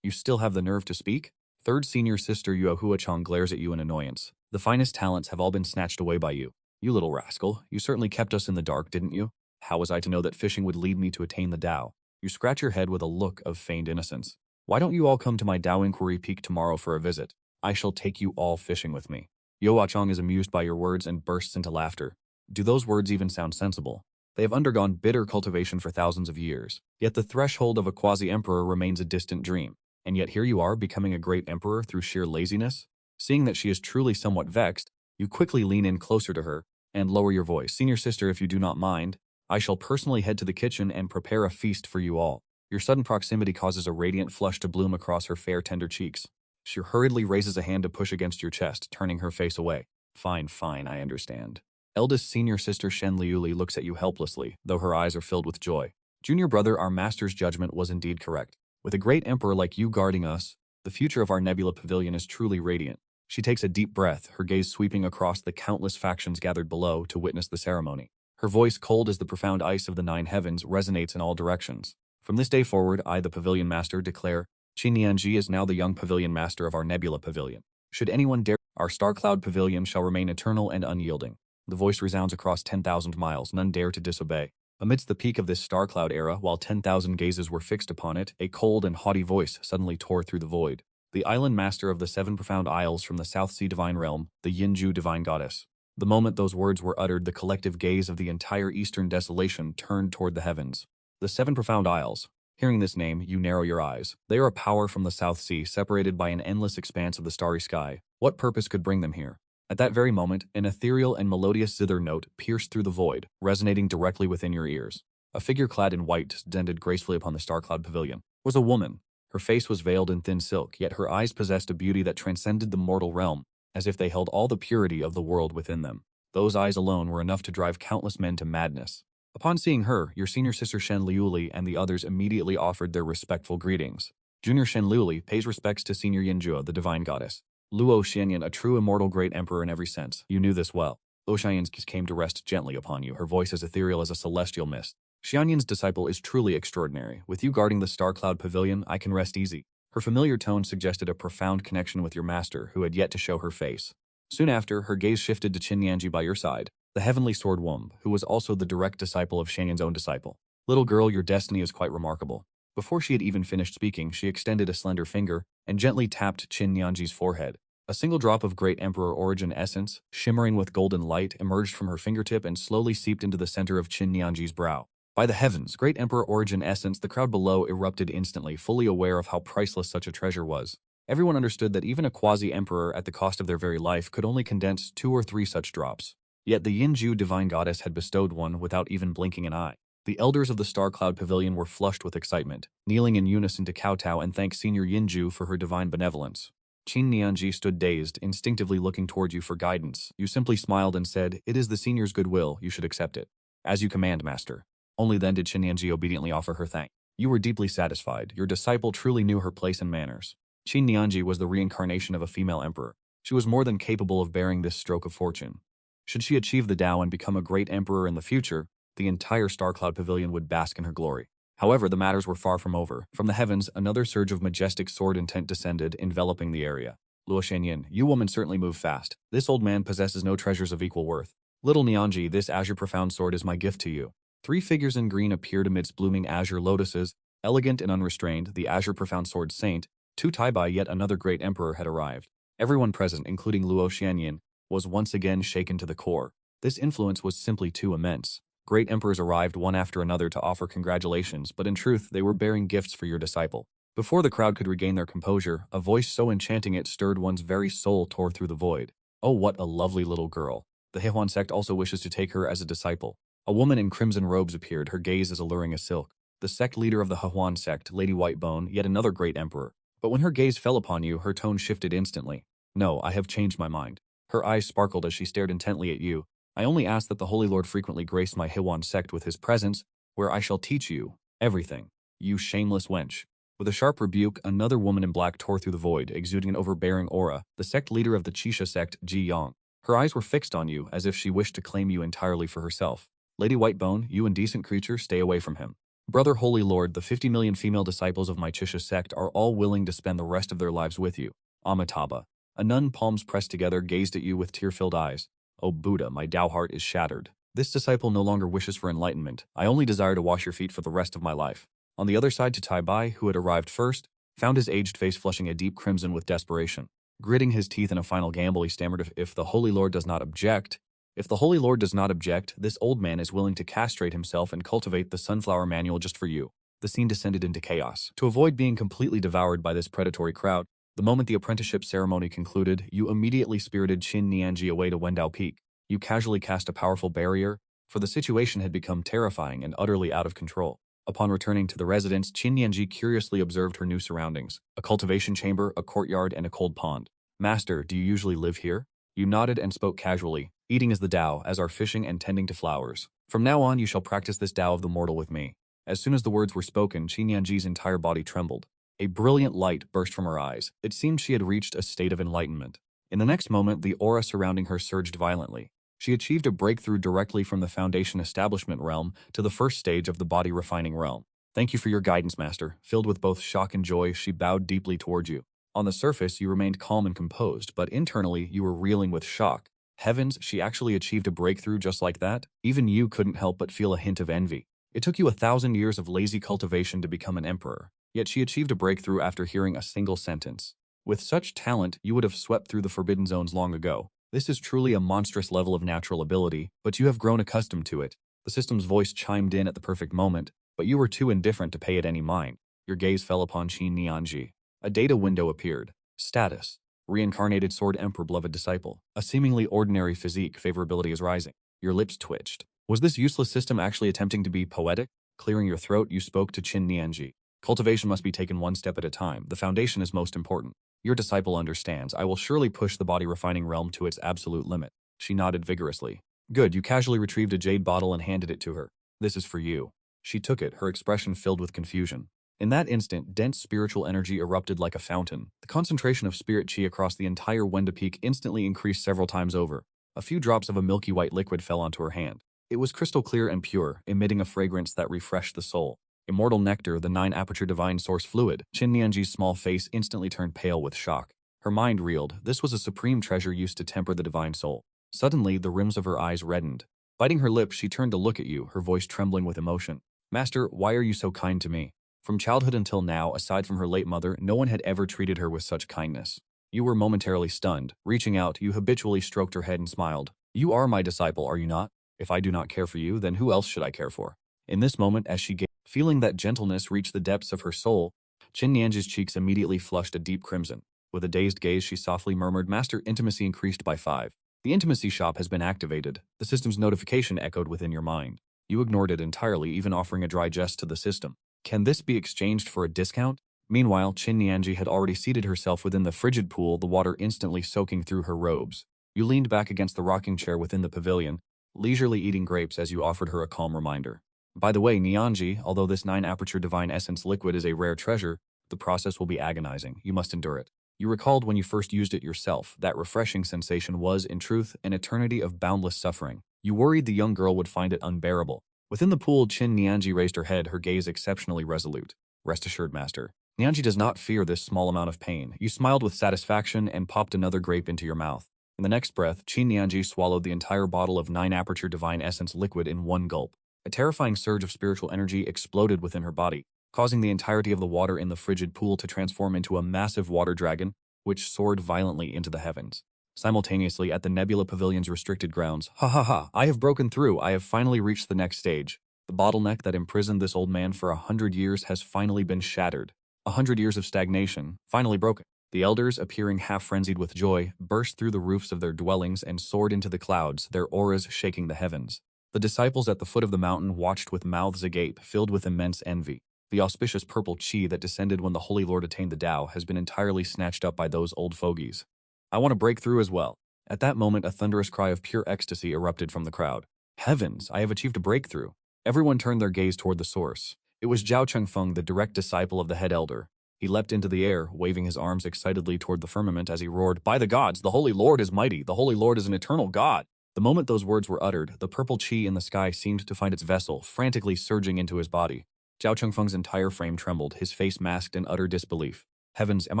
You still have the nerve to speak? Third senior sister Yue Huachang glares at you in annoyance. The finest talents have all been snatched away by you. You little rascal, you certainly kept us in the dark, didn't you? How was I to know that fishing would lead me to attain the Dao? You scratch your head with a look of feigned innocence. Why don't you all come to my Dao Inquiry Peak tomorrow for a visit? I shall take you all fishing with me. Yoachong is amused by your words and bursts into laughter. Do those words even sound sensible? They have undergone bitter cultivation for thousands of years. Yet the threshold of a quasi-emperor remains a distant dream. And yet here you are, becoming a great emperor through sheer laziness? Seeing that she is truly somewhat vexed, you quickly lean in closer to her and lower your voice. Senior sister, if you do not mind, I shall personally head to the kitchen and prepare a feast for you all. Your sudden proximity causes a radiant flush to bloom across her fair, tender cheeks. She hurriedly raises a hand to push against your chest, turning her face away. Fine, I understand. Eldest senior sister Shen Liuli looks at you helplessly, though her eyes are filled with joy. Junior brother, our master's judgment was indeed correct. With a great emperor like you guarding us, the future of our Nebula Pavilion is truly radiant. She takes a deep breath, her gaze sweeping across the countless factions gathered below to witness the ceremony. Her voice, cold as the profound ice of the 9 heavens, resonates in all directions. From this day forward, I, the Pavilion Master, declare Qin Nianji is now the young Pavilion Master of our Nebula Pavilion. Should anyone dare, our Star-Cloud Pavilion shall remain eternal and unyielding. The voice resounds across 10,000 miles, none dare to disobey. Amidst the peak of this star cloud era, while 10,000 gazes were fixed upon it, a cold and haughty voice suddenly tore through the void. The island master of the 7 profound isles from the South Sea divine realm, the Yinju divine goddess. The moment those words were uttered, the collective gaze of the entire eastern desolation turned toward the heavens. The 7 profound isles. Hearing this name, you narrow your eyes. They are a power from the South Sea, separated by an endless expanse of the starry sky. What purpose could bring them here? At that very moment, an ethereal and melodious zither note pierced through the void, resonating directly within your ears. A figure clad in white descended gracefully upon the star-cloud pavilion. It was a woman. Her face was veiled in thin silk, yet her eyes possessed a beauty that transcended the mortal realm, as if they held all the purity of the world within them. Those eyes alone were enough to drive countless men to madness. Upon seeing her, your senior sister Shen Liuli and the others immediately offered their respectful greetings. Junior Shen Liuli pays respects to Senior Yinjua, the divine goddess. Luo Xianyan, a true immortal great emperor in every sense. You knew this well. Luo Xianyan's kiss came to rest gently upon you, her voice as ethereal as a celestial mist. Xianyan's disciple is truly extraordinary. With you guarding the Star Cloud Pavilion, I can rest easy. Her familiar tone suggested a profound connection with your master, who had yet to show her face. Soon after, her gaze shifted to Qin by your side, the heavenly sword womb, who was also the direct disciple of Xianyan's own disciple. Little girl, your destiny is quite remarkable. Before she had even finished speaking, she extended a slender finger and gently tapped Qin forehead. A single drop of great emperor origin essence, shimmering with golden light, emerged from her fingertip and slowly seeped into the center of Qin brow. By the heavens, great emperor origin essence, the crowd below erupted instantly, fully aware of how priceless such a treasure was. Everyone understood that even a quasi-emperor at the cost of their very life could only condense 2 or 3 such drops. Yet the Yinju divine goddess had bestowed one without even blinking an eye. The elders of the Star Cloud Pavilion were flushed with excitement, kneeling in unison to kowtow and thank Senior Yinju for her divine benevolence. Qin stood dazed, instinctively looking toward you for guidance. You simply smiled and said, "It is the senior's goodwill, you should accept it." "As you command, master." Only then did Qin obediently offer her thanks. You were deeply satisfied. Your disciple truly knew her place and manners. Qin was the reincarnation of a female emperor. She was more than capable of bearing this stroke of fortune. Should she achieve the DAO and become a great emperor in the future, the entire Star Cloud Pavilion would bask in her glory. However, the matters were far from over. From the heavens, another surge of majestic sword intent descended, enveloping the area. Luo Xianyan, you woman certainly move fast. This old man possesses no treasures of equal worth. Little Nianji, this azure profound sword is my gift to you. 3 figures in green appeared amidst blooming azure lotuses, elegant and unrestrained. The azure profound sword saint, to Taibai, yet another great emperor, had arrived. Everyone present, including Luo Xianyan, was once again shaken to the core. This influence was simply too immense. Great emperors arrived one after another to offer congratulations, but in truth, they were bearing gifts for your disciple. Before the crowd could regain their composure, a voice so enchanting it stirred one's very soul tore through the void. Oh, what a lovely little girl. The Hehuan sect also wishes to take her as a disciple. A woman in crimson robes appeared, her gaze as alluring as silk. The sect leader of the Hehuan sect, Lady Whitebone, yet another great emperor. But when her gaze fell upon you, her tone shifted instantly. No, I have changed my mind. Her eyes sparkled as she stared intently at you. I only ask that the Holy Lord frequently grace my Hehuan sect with his presence, where I shall teach you everything. You shameless wench. With a sharp rebuke, another woman in black tore through the void, exuding an overbearing aura, the sect leader of the Qixia sect, Ji Yang. Her eyes were fixed on you, as if she wished to claim you entirely for herself. Lady Whitebone, you indecent creature, stay away from him. Brother Holy Lord, the 50 million female disciples of my Qixia sect are all willing to spend the rest of their lives with you. Amitabha. A nun, palms pressed together, gazed at you with tear-filled eyes. O Buddha, my Tao heart is shattered. This disciple no longer wishes for enlightenment. I only desire to wash your feet for the rest of my life. On the other side, to Taibai, who had arrived first, found his aged face flushing a deep crimson with desperation. Gritting his teeth in a final gamble, he stammered, if the Holy Lord does not object, this old man is willing to castrate himself and cultivate the sunflower manual just for you. The scene descended into chaos. To avoid being completely devoured by this predatory crowd, the moment the apprenticeship ceremony concluded, you immediately spirited Qin away to Wendao Peak. You casually cast a powerful barrier, for the situation had become terrifying and utterly out of control. Upon returning to the residence, Qin curiously observed her new surroundings: a cultivation chamber, a courtyard, and a cold pond. Master, do you usually live here? You nodded and spoke casually. Eating is the Tao, as are fishing and tending to flowers. From now on, you shall practice this Tao of the mortal with me. As soon as the words were spoken, Qin entire body trembled. A brilliant light burst from her eyes. It seemed she had reached a state of enlightenment. In the next moment, the aura surrounding her surged violently. She achieved a breakthrough directly from the foundation establishment realm to the first stage of the body refining realm. Thank you for your guidance, Master. Filled with both shock and joy, she bowed deeply toward you. On the surface, you remained calm and composed, but internally, you were reeling with shock. Heavens, she actually achieved a breakthrough just like that? Even you couldn't help but feel a hint of envy. It took you 1,000 years of lazy cultivation to become an emperor, yet she achieved a breakthrough after hearing a single sentence. With such talent, you would have swept through the forbidden zones long ago. This is truly a monstrous level of natural ability, but you have grown accustomed to it. The system's voice chimed in at the perfect moment, but you were too indifferent to pay it any mind. Your gaze fell upon Xianxia. A data window appeared. Status: Reincarnated Sword Emperor Beloved Disciple. A seemingly ordinary physique, favorability is rising. Your lips twitched. Was this useless system actually attempting to be poetic? Clearing your throat, you spoke to Xianxia. Cultivation must be taken one step at a time. The foundation is most important. Your disciple understands. I will surely push the body refining realm to its absolute limit. She nodded vigorously. Good, you casually retrieved a jade bottle and handed it to her. This is for you. She took it, her expression filled with confusion. In that instant, dense spiritual energy erupted like a fountain. The concentration of spirit chi across the entire Wenda Peak instantly increased several times over. A few drops of a milky white liquid fell onto her hand. It was crystal clear and pure, emitting a fragrance that refreshed the soul. Immortal nectar, the 9-aperture divine source fluid. Xianxia's small face instantly turned pale with shock. Her mind reeled. This was a supreme treasure used to temper the divine soul. Suddenly, the rims of her eyes reddened. Biting her lip, she turned to look at you, her voice trembling with emotion. Master, why are you so kind to me? From childhood until now, aside from her late mother, no one had ever treated her with such kindness. You were momentarily stunned. Reaching out, you habitually stroked her head and smiled. You are my disciple, are you not? If I do not care for you, then who else should I care for? In this moment, as she gazed, feeling that gentleness reach the depths of her soul, Xianxia's cheeks immediately flushed a deep crimson. With a dazed gaze, she softly murmured, Master, intimacy increased by 5. The intimacy shop has been activated. The system's notification echoed within your mind. You ignored it entirely, even offering a dry jest to the system. Can this be exchanged for a discount? Meanwhile, Xianxia had already seated herself within the frigid pool, the water instantly soaking through her robes. You leaned back against the rocking chair within the pavilion, leisurely eating grapes as you offered her a calm reminder. By the way, Xianxia, although this 9-aperture divine essence liquid is a rare treasure, the process will be agonizing. You must endure it. You recalled when you first used it yourself. That refreshing sensation was, in truth, an eternity of boundless suffering. You worried the young girl would find it unbearable. Within the pool, Xianxia raised her head, her gaze exceptionally resolute. Rest assured, Master. Xianxia does not fear this small amount of pain. You smiled with satisfaction and popped another grape into your mouth. In the next breath, Xianxia swallowed the entire bottle of 9-aperture divine essence liquid in one gulp. A terrifying surge of spiritual energy exploded within her body, causing the entirety of the water in the frigid pool to transform into a massive water dragon, which soared violently into the heavens. Simultaneously, at the Nebula Pavilion's restricted grounds, ha ha ha, I have broken through. I have finally reached the next stage. The bottleneck that imprisoned this old man for 100 years has finally been shattered. 100 years of stagnation, finally broken. The elders, appearing half-frenzied with joy, burst through the roofs of their dwellings and soared into the clouds, their auras shaking the heavens. The disciples at the foot of the mountain watched with mouths agape, filled with immense envy. The auspicious purple chi that descended when the Holy Lord attained the Tao has been entirely snatched up by those old fogies. I want to break through as well. At that moment, a thunderous cry of pure ecstasy erupted from the crowd. Heavens, I have achieved a breakthrough. Everyone turned their gaze toward the source. It was Zhao Chengfeng, the direct disciple of the head elder. He leapt into the air, waving his arms excitedly toward the firmament as he roared, By the gods, the Holy Lord is mighty. The Holy Lord is an eternal God. The moment those words were uttered, the purple chi in the sky seemed to find its vessel, frantically surging into his body. Zhao Chengfeng's entire frame trembled, his face masked in utter disbelief. Heavens, am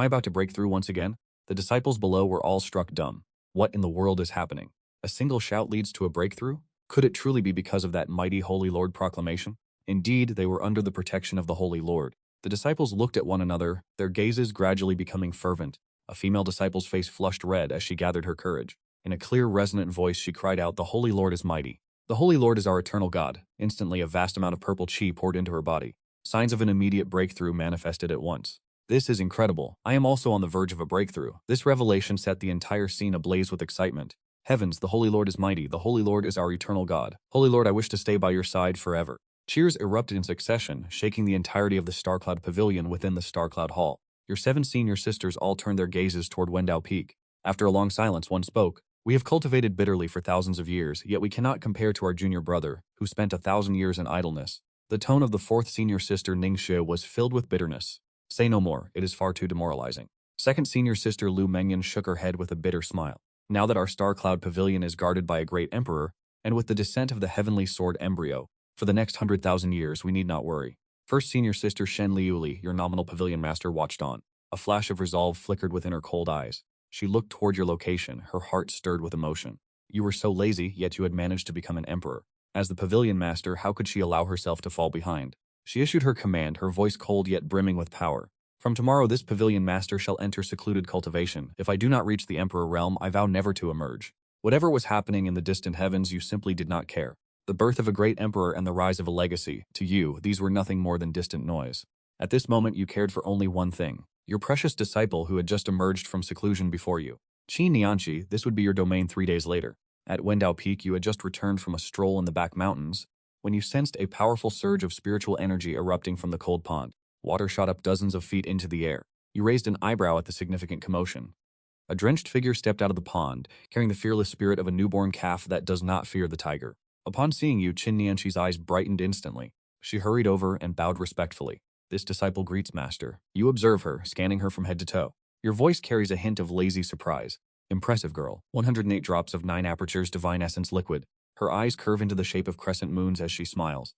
I about to break through once again? The disciples below were all struck dumb. What in the world is happening? A single shout leads to a breakthrough? Could it truly be because of that mighty Holy Lord proclamation? Indeed, they were under the protection of the Holy Lord. The disciples looked at one another, their gazes gradually becoming fervent. A female disciple's face flushed red as she gathered her courage. In a clear, resonant voice, she cried out, The Holy Lord is mighty. The Holy Lord is our eternal God. Instantly, a vast amount of purple chi poured into her body. Signs of an immediate breakthrough manifested at once. This is incredible. I am also on the verge of a breakthrough. This revelation set the entire scene ablaze with excitement. Heavens, the Holy Lord is mighty. The Holy Lord is our eternal God. Holy Lord, I wish to stay by your side forever. Cheers erupted in succession, shaking the entirety of the Starcloud Pavilion within the Starcloud Hall. Your 7 senior sisters all turned their gazes toward Wendao Peak. After a long silence, one spoke. We have cultivated bitterly for thousands of years, yet we cannot compare to our junior brother, who spent 1,000 years in idleness. The tone of the 4th senior sister Ningxue was filled with bitterness. Say no more, it is far too demoralizing. 2nd senior sister Lu Mengyan shook her head with a bitter smile. Now that our Starcloud Pavilion is guarded by a great emperor, and with the descent of the heavenly sword embryo, for the next 100,000 years we need not worry. 1st senior sister Shen Liuli, your nominal pavilion master, watched on. A flash of resolve flickered within her cold eyes. She looked toward your location, her heart stirred with emotion. You were so lazy, yet you had managed to become an emperor. As the pavilion master, how could she allow herself to fall behind? She issued her command, her voice cold yet brimming with power. From tomorrow this pavilion master shall enter secluded cultivation. If I do not reach the emperor realm, I vow never to emerge. Whatever was happening in the distant heavens, you simply did not care. The birth of a great emperor and the rise of a legacy, to you, these were nothing more than distant noise. At this moment you cared for only one thing, your precious disciple who had just emerged from seclusion before you. Xianxia, this would be your domain 3 days later. At Wendao Peak you had just returned from a stroll in the back mountains, when you sensed a powerful surge of spiritual energy erupting from the cold pond. Water shot up dozens of feet into the air. You raised an eyebrow at the significant commotion. A drenched figure stepped out of the pond, carrying the fearless spirit of a newborn calf that does not fear the tiger. Upon seeing you, Xianxia's eyes brightened instantly. She hurried over and bowed respectfully. This disciple greets master. You observe her, scanning her from head to toe. Your voice carries a hint of lazy surprise. Impressive girl. 108 drops of 9 apertures divine essence liquid. Her eyes curve into the shape of crescent moons as she smiles.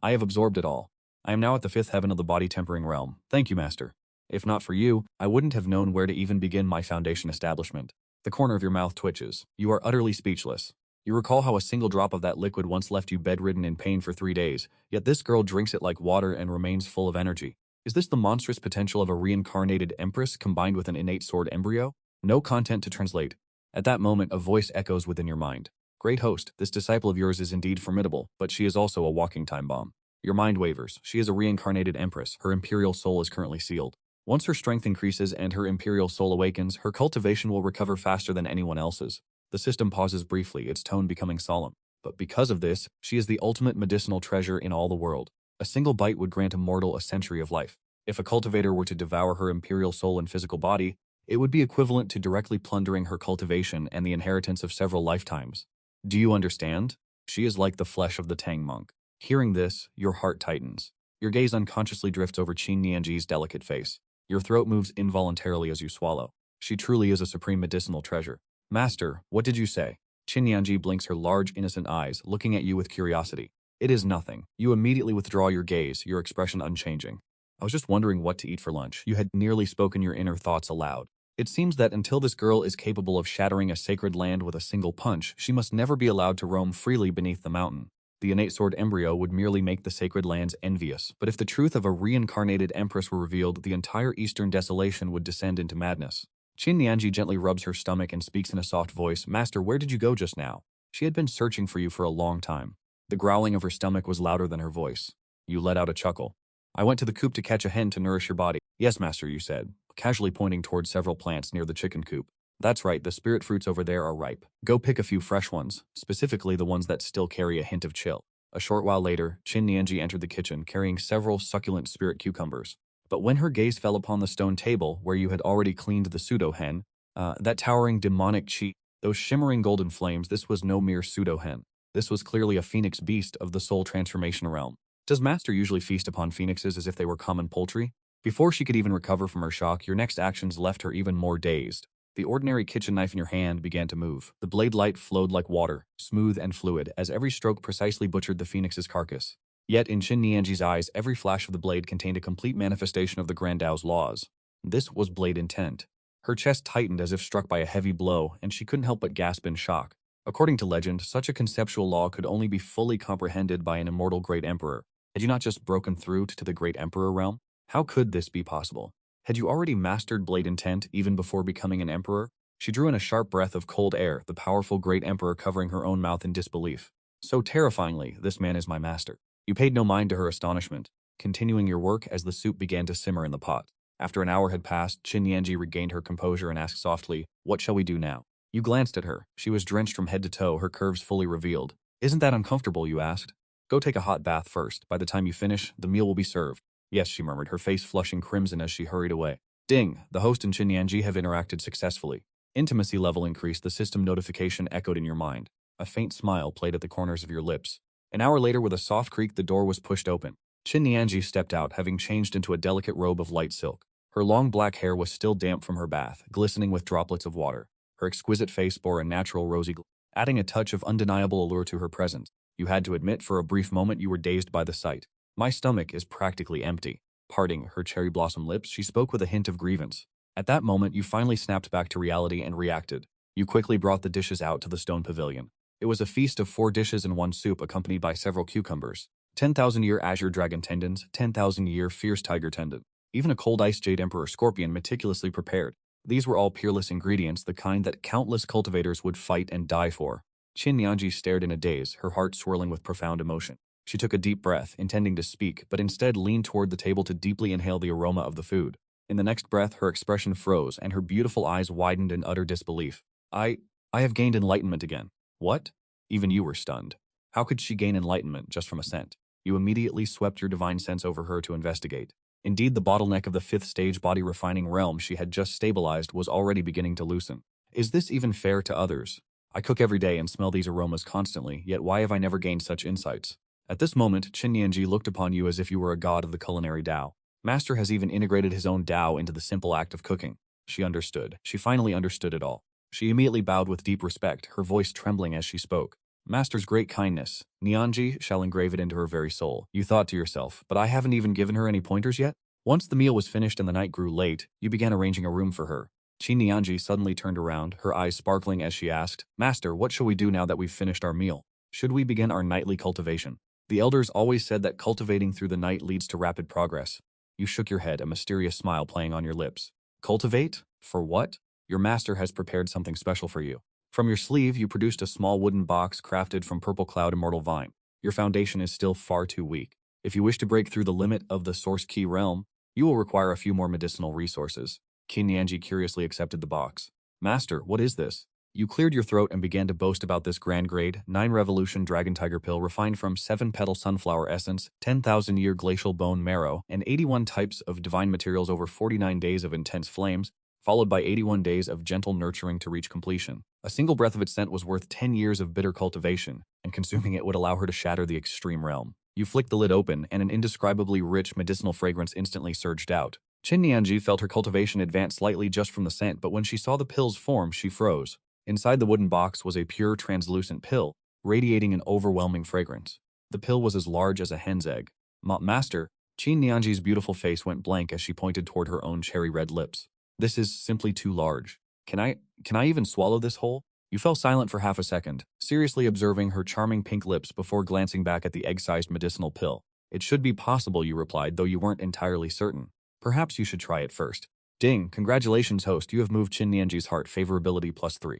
I have absorbed it all. I am now at the 5th heaven of the body-tempering realm. Thank you, master. If not for you, I wouldn't have known where to even begin my foundation establishment. The corner of your mouth twitches. You are utterly speechless. You recall how a single drop of that liquid once left you bedridden in pain for 3 days, yet this girl drinks it like water and remains full of energy. Is this the monstrous potential of a reincarnated empress combined with an innate sword embryo? No content to translate. At that moment, a voice echoes within your mind. Great host, this disciple of yours is indeed formidable, but she is also a walking time bomb. Your mind wavers. She is a reincarnated empress. Her imperial soul is currently sealed. Once her strength increases and her imperial soul awakens, her cultivation will recover faster than anyone else's. The system pauses briefly, its tone becoming solemn. But because of this, she is the ultimate medicinal treasure in all the world. A single bite would grant a mortal a century of life. If a cultivator were to devour her imperial soul and physical body, it would be equivalent to directly plundering her cultivation and the inheritance of several lifetimes. Do you understand? She is like the flesh of the Tang monk. Hearing this, your heart tightens. Your gaze unconsciously drifts over Xianxia's delicate face. Your throat moves involuntarily as you swallow. She truly is a supreme medicinal treasure. Master, what did you say? Xianxia blinks her large, innocent eyes, looking at you with curiosity. It is nothing. You immediately withdraw your gaze, your expression unchanging. I was just wondering what to eat for lunch. You had nearly spoken your inner thoughts aloud. It seems that until this girl is capable of shattering a sacred land with a single punch, she must never be allowed to roam freely beneath the mountain. The innate sword embryo would merely make the sacred lands envious, but if the truth of a reincarnated empress were revealed, the entire eastern desolation would descend into madness. Xianxia gently rubs her stomach and speaks in a soft voice. Master, where did you go just now? She had been searching for you for a long time. The growling of her stomach was louder than her voice. You let out a chuckle. I went to the coop to catch a hen to nourish your body. Yes, master, you said, casually pointing towards several plants near the chicken coop. That's right, the spirit fruits over there are ripe. Go pick a few fresh ones, specifically the ones that still carry a hint of chill. A short while later, Xianxia entered the kitchen carrying several succulent spirit cucumbers. But when her gaze fell upon the stone table where you had already cleaned the pseudo-hen, that towering demonic chi, those shimmering golden flames, this was no mere pseudo-hen. This was clearly a phoenix beast of the soul transformation realm. Does master usually feast upon phoenixes as if they were common poultry? Before she could even recover from her shock, your next actions left her even more dazed. The ordinary kitchen knife in your hand began to move. The blade light flowed like water, smooth and fluid, as every stroke precisely butchered the phoenix's carcass. Yet in Xianxia's eyes, every flash of the blade contained a complete manifestation of the Grand Dao's laws. This was blade intent. Her chest tightened as if struck by a heavy blow, and she couldn't help but gasp in shock. According to legend, such a conceptual law could only be fully comprehended by an immortal great emperor. Had you not just broken through to the great emperor realm? How could this be possible? Had you already mastered blade intent even before becoming an emperor? She drew in a sharp breath of cold air, the powerful great emperor covering her own mouth in disbelief. So terrifyingly, this man is my master. You paid no mind to her astonishment, continuing your work as the soup began to simmer in the pot. After an hour had passed, Xianxia regained her composure and asked softly, "What shall we do now?" You glanced at her. She was drenched from head to toe, her curves fully revealed. "Isn't that uncomfortable?" you asked. "Go take a hot bath first. By the time you finish, the meal will be served." "Yes," she murmured, her face flushing crimson as she hurried away. Ding! The host and Xianxia have interacted successfully. Intimacy level increased, the system notification echoed in your mind. A faint smile played at the corners of your lips. An hour later, with a soft creak, the door was pushed open. Xianxia stepped out, having changed into a delicate robe of light silk. Her long black hair was still damp from her bath, glistening with droplets of water. Her exquisite face bore a natural rosy glow, adding a touch of undeniable allure to her presence. You had to admit, for a brief moment you were dazed by the sight. "My stomach is practically empty." Parting her cherry blossom lips, she spoke with a hint of grievance. At that moment, you finally snapped back to reality and reacted. You quickly brought the dishes out to the stone pavilion. It was a feast of 4 dishes and 1 soup accompanied by several cucumbers. 10,000-year azure dragon tendons, 10,000-year fierce tiger tendon. Even a cold ice jade emperor scorpion meticulously prepared. These were all peerless ingredients, the kind that countless cultivators would fight and die for. Xianxia stared in a daze, her heart swirling with profound emotion. She took a deep breath, intending to speak, but instead leaned toward the table to deeply inhale the aroma of the food. In the next breath, her expression froze, and her beautiful eyes widened in utter disbelief. I have gained enlightenment again. What? Even you were stunned. How could she gain enlightenment just from a scent? You immediately swept your divine sense over her to investigate. Indeed, the bottleneck of the 5th stage body refining realm she had just stabilized was already beginning to loosen. Is this even fair to others? I cook every day and smell these aromas constantly, yet why have I never gained such insights? At this moment, Changge looked upon you as if you were a god of the culinary DAO. Master has even integrated his own DAO into the simple act of cooking. She understood. She finally understood it all. She immediately bowed with deep respect, her voice trembling as she spoke. Master's great kindness, Xianxia shall engrave it into her very soul. You thought to yourself, but I haven't even given her any pointers yet? Once the meal was finished and the night grew late, you began arranging a room for her. Xianxia suddenly turned around, her eyes sparkling as she asked, Master, what shall we do now that we've finished our meal? Should we begin our nightly cultivation? The elders always said that cultivating through the night leads to rapid progress. You shook your head, a mysterious smile playing on your lips. Cultivate? For what? Your master has prepared something special for you. From your sleeve, you produced a small wooden box crafted from purple cloud immortal vine. Your foundation is still far too weak. If you wish to break through the limit of the source key realm, you will require a few more medicinal resources. Xianxia curiously accepted the box. Master, what is this? You cleared your throat and began to boast about this grand grade, 9 revolution dragon tiger pill refined from 7-petal sunflower essence, 10,000-year glacial bone marrow, and 81 types of divine materials over 49 days of intense flames, followed by 81 days of gentle nurturing to reach completion. A single breath of its scent was worth 10 years of bitter cultivation, and consuming it would allow her to shatter the extreme realm. You flicked the lid open, and an indescribably rich medicinal fragrance instantly surged out. Xianxia felt her cultivation advance slightly just from the scent, but when she saw the pill's form, she froze. Inside the wooden box was a pure, translucent pill, radiating an overwhelming fragrance. The pill was as large as a hen's egg. Master, Xianxia's beautiful face went blank as she pointed toward her own cherry-red lips. This is simply too large. Can I even swallow this whole? You fell silent for half a second, seriously observing her charming pink lips before glancing back at the egg-sized medicinal pill. It should be possible, you replied, though you weren't entirely certain. Perhaps you should try it first. Ding, congratulations, host, you have moved Xianxia's heart, favorability +3.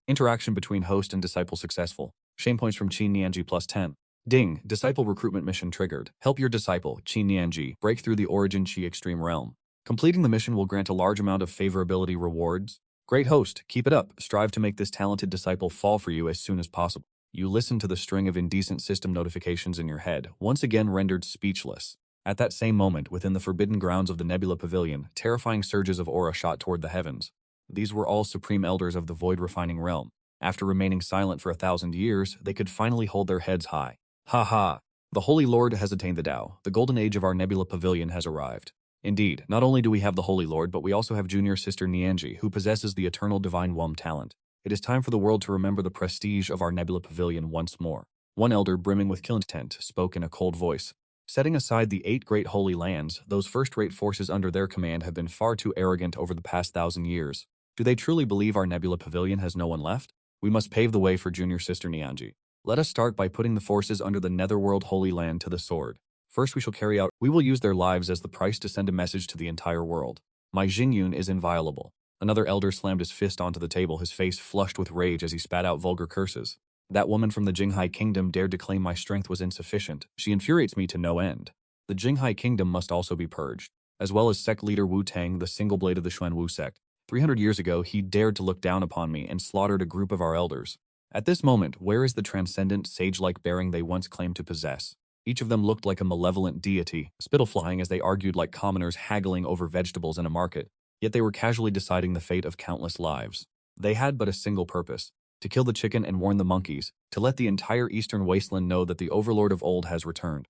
Interaction between host and disciple successful. Shame points from Xianxia +10. Ding, disciple recruitment mission triggered. Help your disciple, Xianxia, break through the origin Qi extreme realm. Completing the mission will grant a large amount of favorability rewards. Great host, keep it up. Strive to make this talented disciple fall for you as soon as possible. You listened to the string of indecent system notifications in your head, once again rendered speechless. At that same moment, within the forbidden grounds of the Nebula Pavilion, terrifying surges of aura shot toward the heavens. These were all supreme elders of the void refining realm. After remaining silent for 1,000 years, they could finally hold their heads high. Ha ha! The Holy Lord has attained the DAO. The golden age of our Nebula Pavilion has arrived. Indeed, not only do we have the Holy Lord, but we also have junior sister Xianxia, who possesses the eternal divine womb talent. It is time for the world to remember the prestige of our Nebula Pavilion once more. One elder, brimming with content, spoke in a cold voice. Setting aside the 8 great holy lands, those first-rate forces under their command have been far too arrogant over the past 1,000 years. Do they truly believe our Nebula Pavilion has no one left? We must pave the way for junior sister Xianxia. Let us start by putting the forces under the Netherworld Holy Land to the sword. First we will use their lives as the price to send a message to the entire world. My Xingyun is inviolable. Another elder slammed his fist onto the table, his face flushed with rage as he spat out vulgar curses. That woman from the Jinghai Kingdom dared to claim my strength was insufficient. She infuriates me to no end. The Jinghai Kingdom must also be purged, as well as sect leader Wu Tang, the single blade of the Xuanwu sect. 300 years ago, he dared to look down upon me and slaughtered a group of our elders. At this moment, where is the transcendent, sage-like bearing they once claimed to possess? Each of them looked like a malevolent deity, spittle flying as they argued like commoners haggling over vegetables in a market, yet they were casually deciding the fate of countless lives. They had but a single purpose: to kill the chicken and warn the monkeys, to let the entire eastern wasteland know that the overlord of old has returned.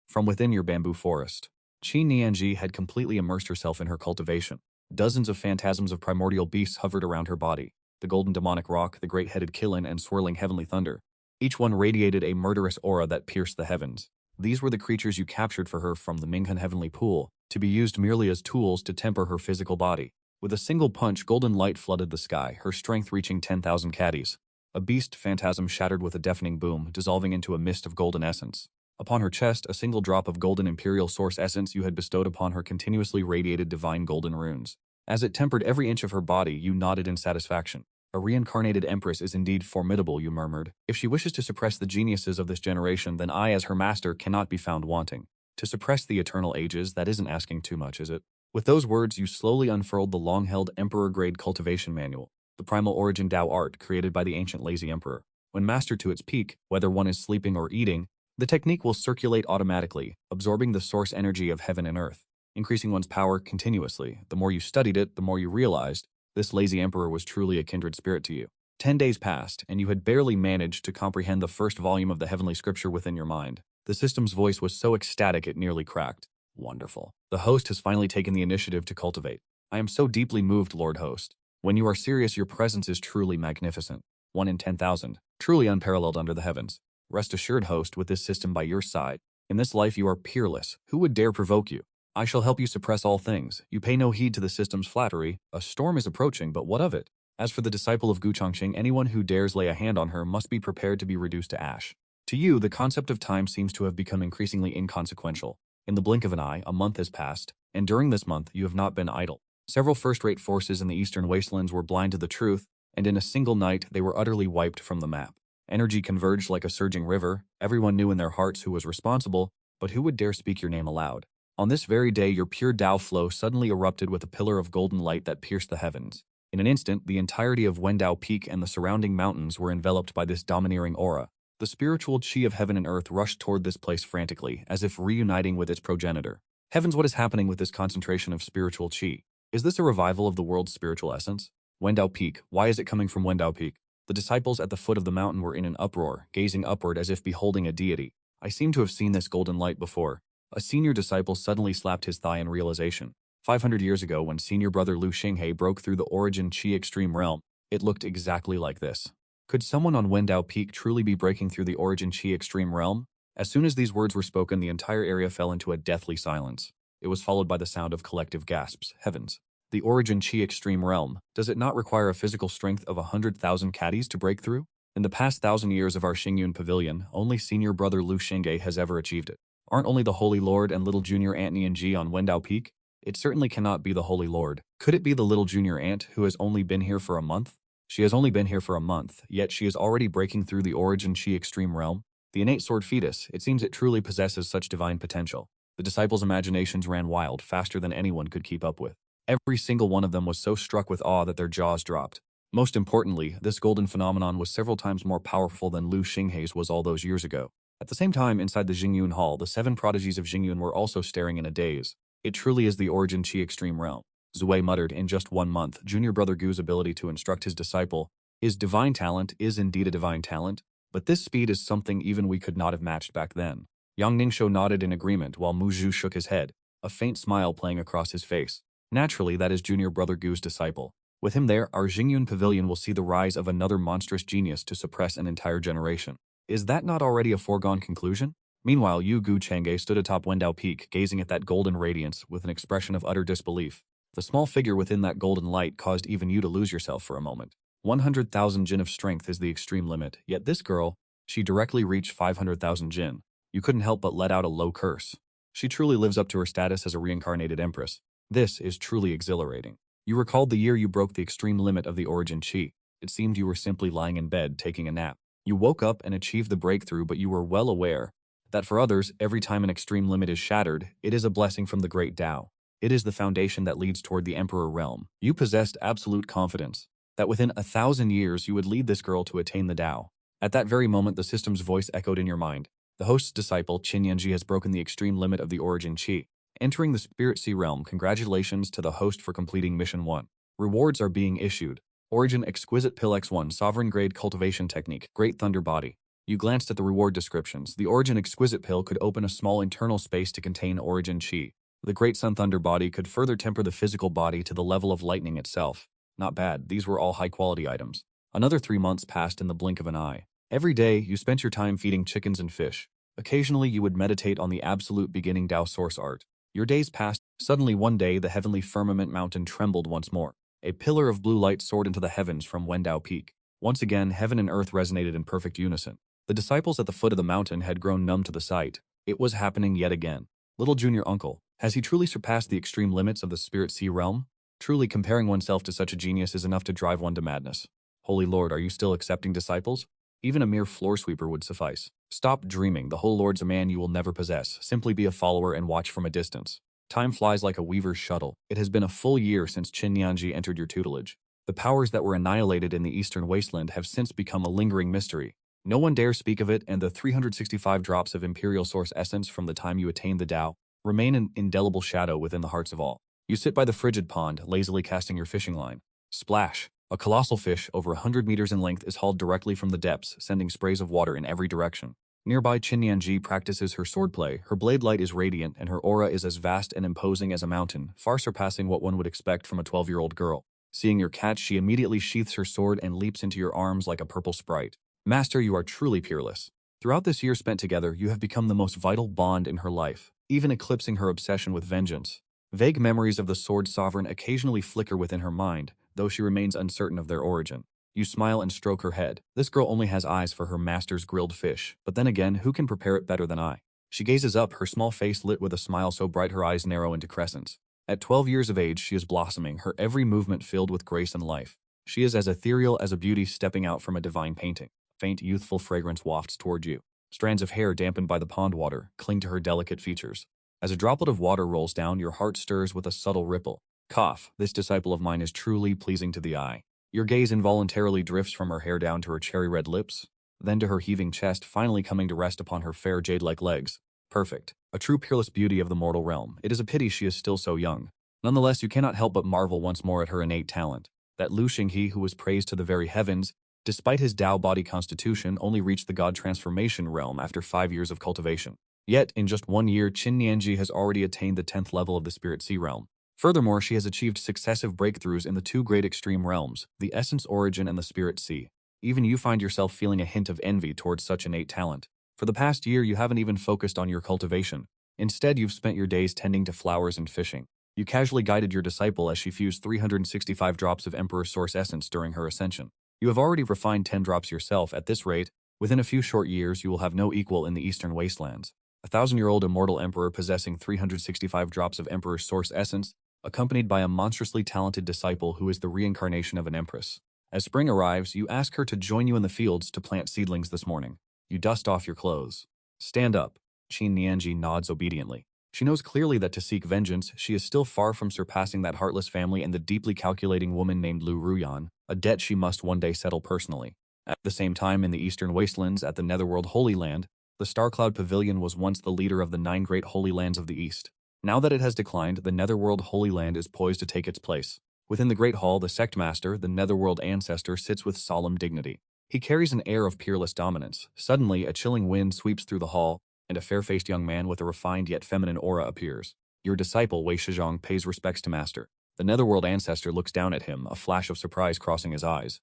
From within your bamboo forest, Xianxia had completely immersed herself in her cultivation. Dozens of phantasms of primordial beasts hovered around her body. The golden demonic rock, the great-headed Killin, and swirling heavenly thunder. Each one radiated a murderous aura that pierced the heavens. These were the creatures you captured for her from the Minghan Heavenly Pool, to be used merely as tools to temper her physical body. With a single punch, golden light flooded the sky, her strength reaching 10,000 caddies. A beast phantasm shattered with a deafening boom, dissolving into a mist of golden essence. Upon her chest, a single drop of golden imperial source essence you had bestowed upon her continuously radiated divine golden runes. As it tempered every inch of her body, you nodded in satisfaction. A reincarnated empress is indeed formidable, you murmured. If she wishes to suppress the geniuses of this generation, then I, as her master, cannot be found wanting. To suppress the eternal ages, that isn't asking too much, is it? With those words, you slowly unfurled the long-held Emperor-grade cultivation manual, the primal origin DAO art created by the ancient lazy emperor. When mastered to its peak, whether one is sleeping or eating, the technique will circulate automatically, absorbing the source energy of heaven and earth, increasing one's power continuously. The more you studied it, the more you realized this lazy emperor was truly a kindred spirit to you. 10 days passed, and you had barely managed to comprehend the first volume of the heavenly scripture within your mind. The system's voice was so ecstatic it nearly cracked. Wonderful. The host has finally taken the initiative to cultivate. I am so deeply moved, Lord Host. When you are serious, your presence is truly magnificent. 1 in 10,000. Truly unparalleled under the heavens. Rest assured, Host, with this system by your side. In this life you are peerless. Who would dare provoke you? I shall help you suppress all things. You pay no heed to the system's flattery. A storm is approaching, but what of it? As for the disciple of Gu Changqing, anyone who dares lay a hand on her must be prepared to be reduced to ash. To you, the concept of time seems to have become increasingly inconsequential. In the blink of an eye, a month has passed, and during this month you have not been idle. Several first-rate forces in the eastern wastelands were blind to the truth, and in a single night they were utterly wiped from the map. Energy converged like a surging river. Everyone knew in their hearts who was responsible, but who would dare speak your name aloud? On this very day, your pure Dao flow suddenly erupted with a pillar of golden light that pierced the heavens. In an instant, the entirety of Wendao Peak and the surrounding mountains were enveloped by this domineering aura. The spiritual chi of heaven and earth rushed toward this place frantically, as if reuniting with its progenitor. Heavens, what is happening with this concentration of spiritual chi? Is this a revival of the world's spiritual essence? Wendao Peak. Why is it coming from Wendao Peak? The disciples at the foot of the mountain were in an uproar, gazing upward as if beholding a deity. I seem to have seen this golden light before. A senior disciple suddenly slapped his thigh in realization. 500 years ago, when senior brother Lu Xinghe broke through the origin chi extreme realm, it looked exactly like this. Could someone on Wendao Peak truly be breaking through the origin chi extreme realm? As soon as these words were spoken, the entire area fell into a deathly silence. It was followed by the sound of collective gasps. Heavens. The origin chi extreme realm, does it not require a physical strength of 100,000 caddies to break through? In the past 1,000 years of our Xingyun Pavilion, only senior brother Lu Xinghe has ever achieved it. Aren't only the Holy Lord and little junior Aunt Nianji on Wendao Peak? It certainly cannot be the Holy Lord. Could it be the little junior aunt who has only been here for a month? She has only been here for a month, yet she is already breaking through the origin chi extreme realm. The innate sword fetus, it seems it truly possesses such divine potential. The disciples' imaginations ran wild, faster than anyone could keep up with. Every single one of them was so struck with awe that their jaws dropped. Most importantly, this golden phenomenon was several times more powerful than Lu Xinghe's was all those years ago. At the same time, inside the Xingyun Hall, the 7 prodigies of Xingyun were also staring in a daze. It truly is the origin chi extreme realm. Zui muttered, in just 1 month, junior brother Gu's ability to instruct his disciple, his divine talent is indeed a divine talent, but this speed is something even we could not have matched back then. Yang Ningshou nodded in agreement while Mu Zhu shook his head, a faint smile playing across his face. Naturally, that is junior brother Gu's disciple. With him there, our Xingyun Pavilion will see the rise of another monstrous genius to suppress an entire generation. Is that not already a foregone conclusion? Meanwhile, Yu Gu Changge stood atop Wendao Peak, gazing at that golden radiance with an expression of utter disbelief. The small figure within that golden light caused even you to lose yourself for a moment. 100,000 jin of strength is the extreme limit, yet this girl, she directly reached 500,000 jin. You couldn't help but let out a low curse. She truly lives up to her status as a reincarnated empress. This is truly exhilarating. You recalled the year you broke the extreme limit of the origin chi. It seemed you were simply lying in bed taking a nap. You woke up and achieved the breakthrough, but you were well aware that for others, every time an extreme limit is shattered, it is a blessing from the great Dao. It is the foundation that leads toward the Emperor realm. You possessed absolute confidence that within 1,000 years you would lead this girl to attain the Dao. At that very moment, the system's voice echoed in your mind. The host's disciple, Qin Yanji, has broken the extreme limit of the origin chi. Entering the Spirit Sea realm, congratulations to the host for completing Mission 1. Rewards are being issued. Origin Exquisite Pill X1 Sovereign Grade Cultivation Technique, Great Thunder Body. You glanced at the reward descriptions. The Origin Exquisite Pill could open a small internal space to contain Origin Chi. The Great Sun Thunder Body could further temper the physical body to the level of lightning itself. Not bad, these were all high-quality items. Another 3 months passed in the blink of an eye. Every day, you spent your time feeding chickens and fish. Occasionally, you would meditate on the absolute beginning Dao source art. Your days passed. Suddenly one day, the heavenly firmament mountain trembled once more. A pillar of blue light soared into the heavens from Wendao Peak. Once again, heaven and earth resonated in perfect unison. The disciples at the foot of the mountain had grown numb to the sight. It was happening yet again. Little junior uncle, has he truly surpassed the extreme limits of the Spirit Sea realm? Truly, comparing oneself to such a genius is enough to drive one to madness. Holy Lord, are you still accepting disciples? Even a mere floor sweeper would suffice. Stop dreaming. The whole Lord's a man you will never possess. Simply be a follower and watch from a distance. Time flies like a weaver's shuttle. It has been a full year since Xianxia entered your tutelage. The powers that were annihilated in the Eastern Wasteland have since become a lingering mystery. No one dare speak of it, and the 365 drops of Imperial Source Essence from the time you attained the DAO remain an indelible shadow within the hearts of all. You sit by the frigid pond, lazily casting your fishing line. Splash! A colossal fish, over 100 meters in length, is hauled directly from the depths, sending sprays of water in every direction. Nearby, Xianxia practices her swordplay. Her blade light is radiant, and her aura is as vast and imposing as a mountain, far surpassing what one would expect from a 12-year-old girl. Seeing your catch, she immediately sheaths her sword and leaps into your arms like a purple sprite. Master, you are truly peerless. Throughout this year spent together, you have become the most vital bond in her life, even eclipsing her obsession with vengeance. Vague memories of the Sword Sovereign occasionally flicker within her mind, though she remains uncertain of their origin. You smile and stroke her head. This girl only has eyes for her master's grilled fish, but then again, who can prepare it better than I? She gazes up, her small face lit with a smile so bright her eyes narrow into crescents. At 12 years of age, she is blossoming, her every movement filled with grace and life. She is as ethereal as a beauty stepping out from a divine painting. Faint, youthful fragrance wafts toward you. Strands of hair dampened by the pond water cling to her delicate features. As a droplet of water rolls down, your heart stirs with a subtle ripple. Cough, this disciple of mine is truly pleasing to the eye. Your gaze involuntarily drifts from her hair down to her cherry-red lips, then to her heaving chest, finally coming to rest upon her fair jade-like legs. Perfect. A true peerless beauty of the mortal realm. It is a pity she is still so young. Nonetheless, you cannot help but marvel once more at her innate talent. That Lu Xinghe, who was praised to the very heavens, despite his Dao body constitution, only reached the God transformation realm after 5 years of cultivation. Yet, in just 1 year, Xianxia has already attained the 10th level of the Spirit Sea realm. Furthermore, she has achieved successive breakthroughs in the 2 great extreme realms, the Essence Origin and the Spirit Sea. Even you find yourself feeling a hint of envy towards such innate talent. For the past year, you haven't even focused on your cultivation. Instead, you've spent your days tending to flowers and fishing. You casually guided your disciple as she fused 365 drops of Emperor Source Essence during her ascension. You have already refined 10 drops yourself. At this rate, within a few short years, you will have no equal in the Eastern Wastelands. A 1,000-year-old immortal emperor possessing 365 drops of Emperor Source Essence, accompanied by a monstrously talented disciple who is the reincarnation of an empress. As spring arrives, you ask her to join you in the fields to plant seedlings this morning. You dust off your clothes. Stand up. Xianxia nods obediently. She knows clearly that to seek vengeance, she is still far from surpassing that heartless family and the deeply calculating woman named Lu Ruyan, a debt she must one day settle personally. At the same time, in the Eastern Wastelands at the Netherworld Holy Land, the Starcloud Pavilion was once the leader of the 9 great Holy Lands of the East. Now that it has declined, the Netherworld Holy Land is poised to take its place. Within the Great Hall, the Sect Master, the Netherworld Ancestor, sits with solemn dignity. He carries an air of peerless dominance. Suddenly, a chilling wind sweeps through the hall, and a fair-faced young man with a refined yet feminine aura appears. Your disciple, Wei Shizhong, pays respects to Master. The Netherworld Ancestor looks down at him, a flash of surprise crossing his eyes.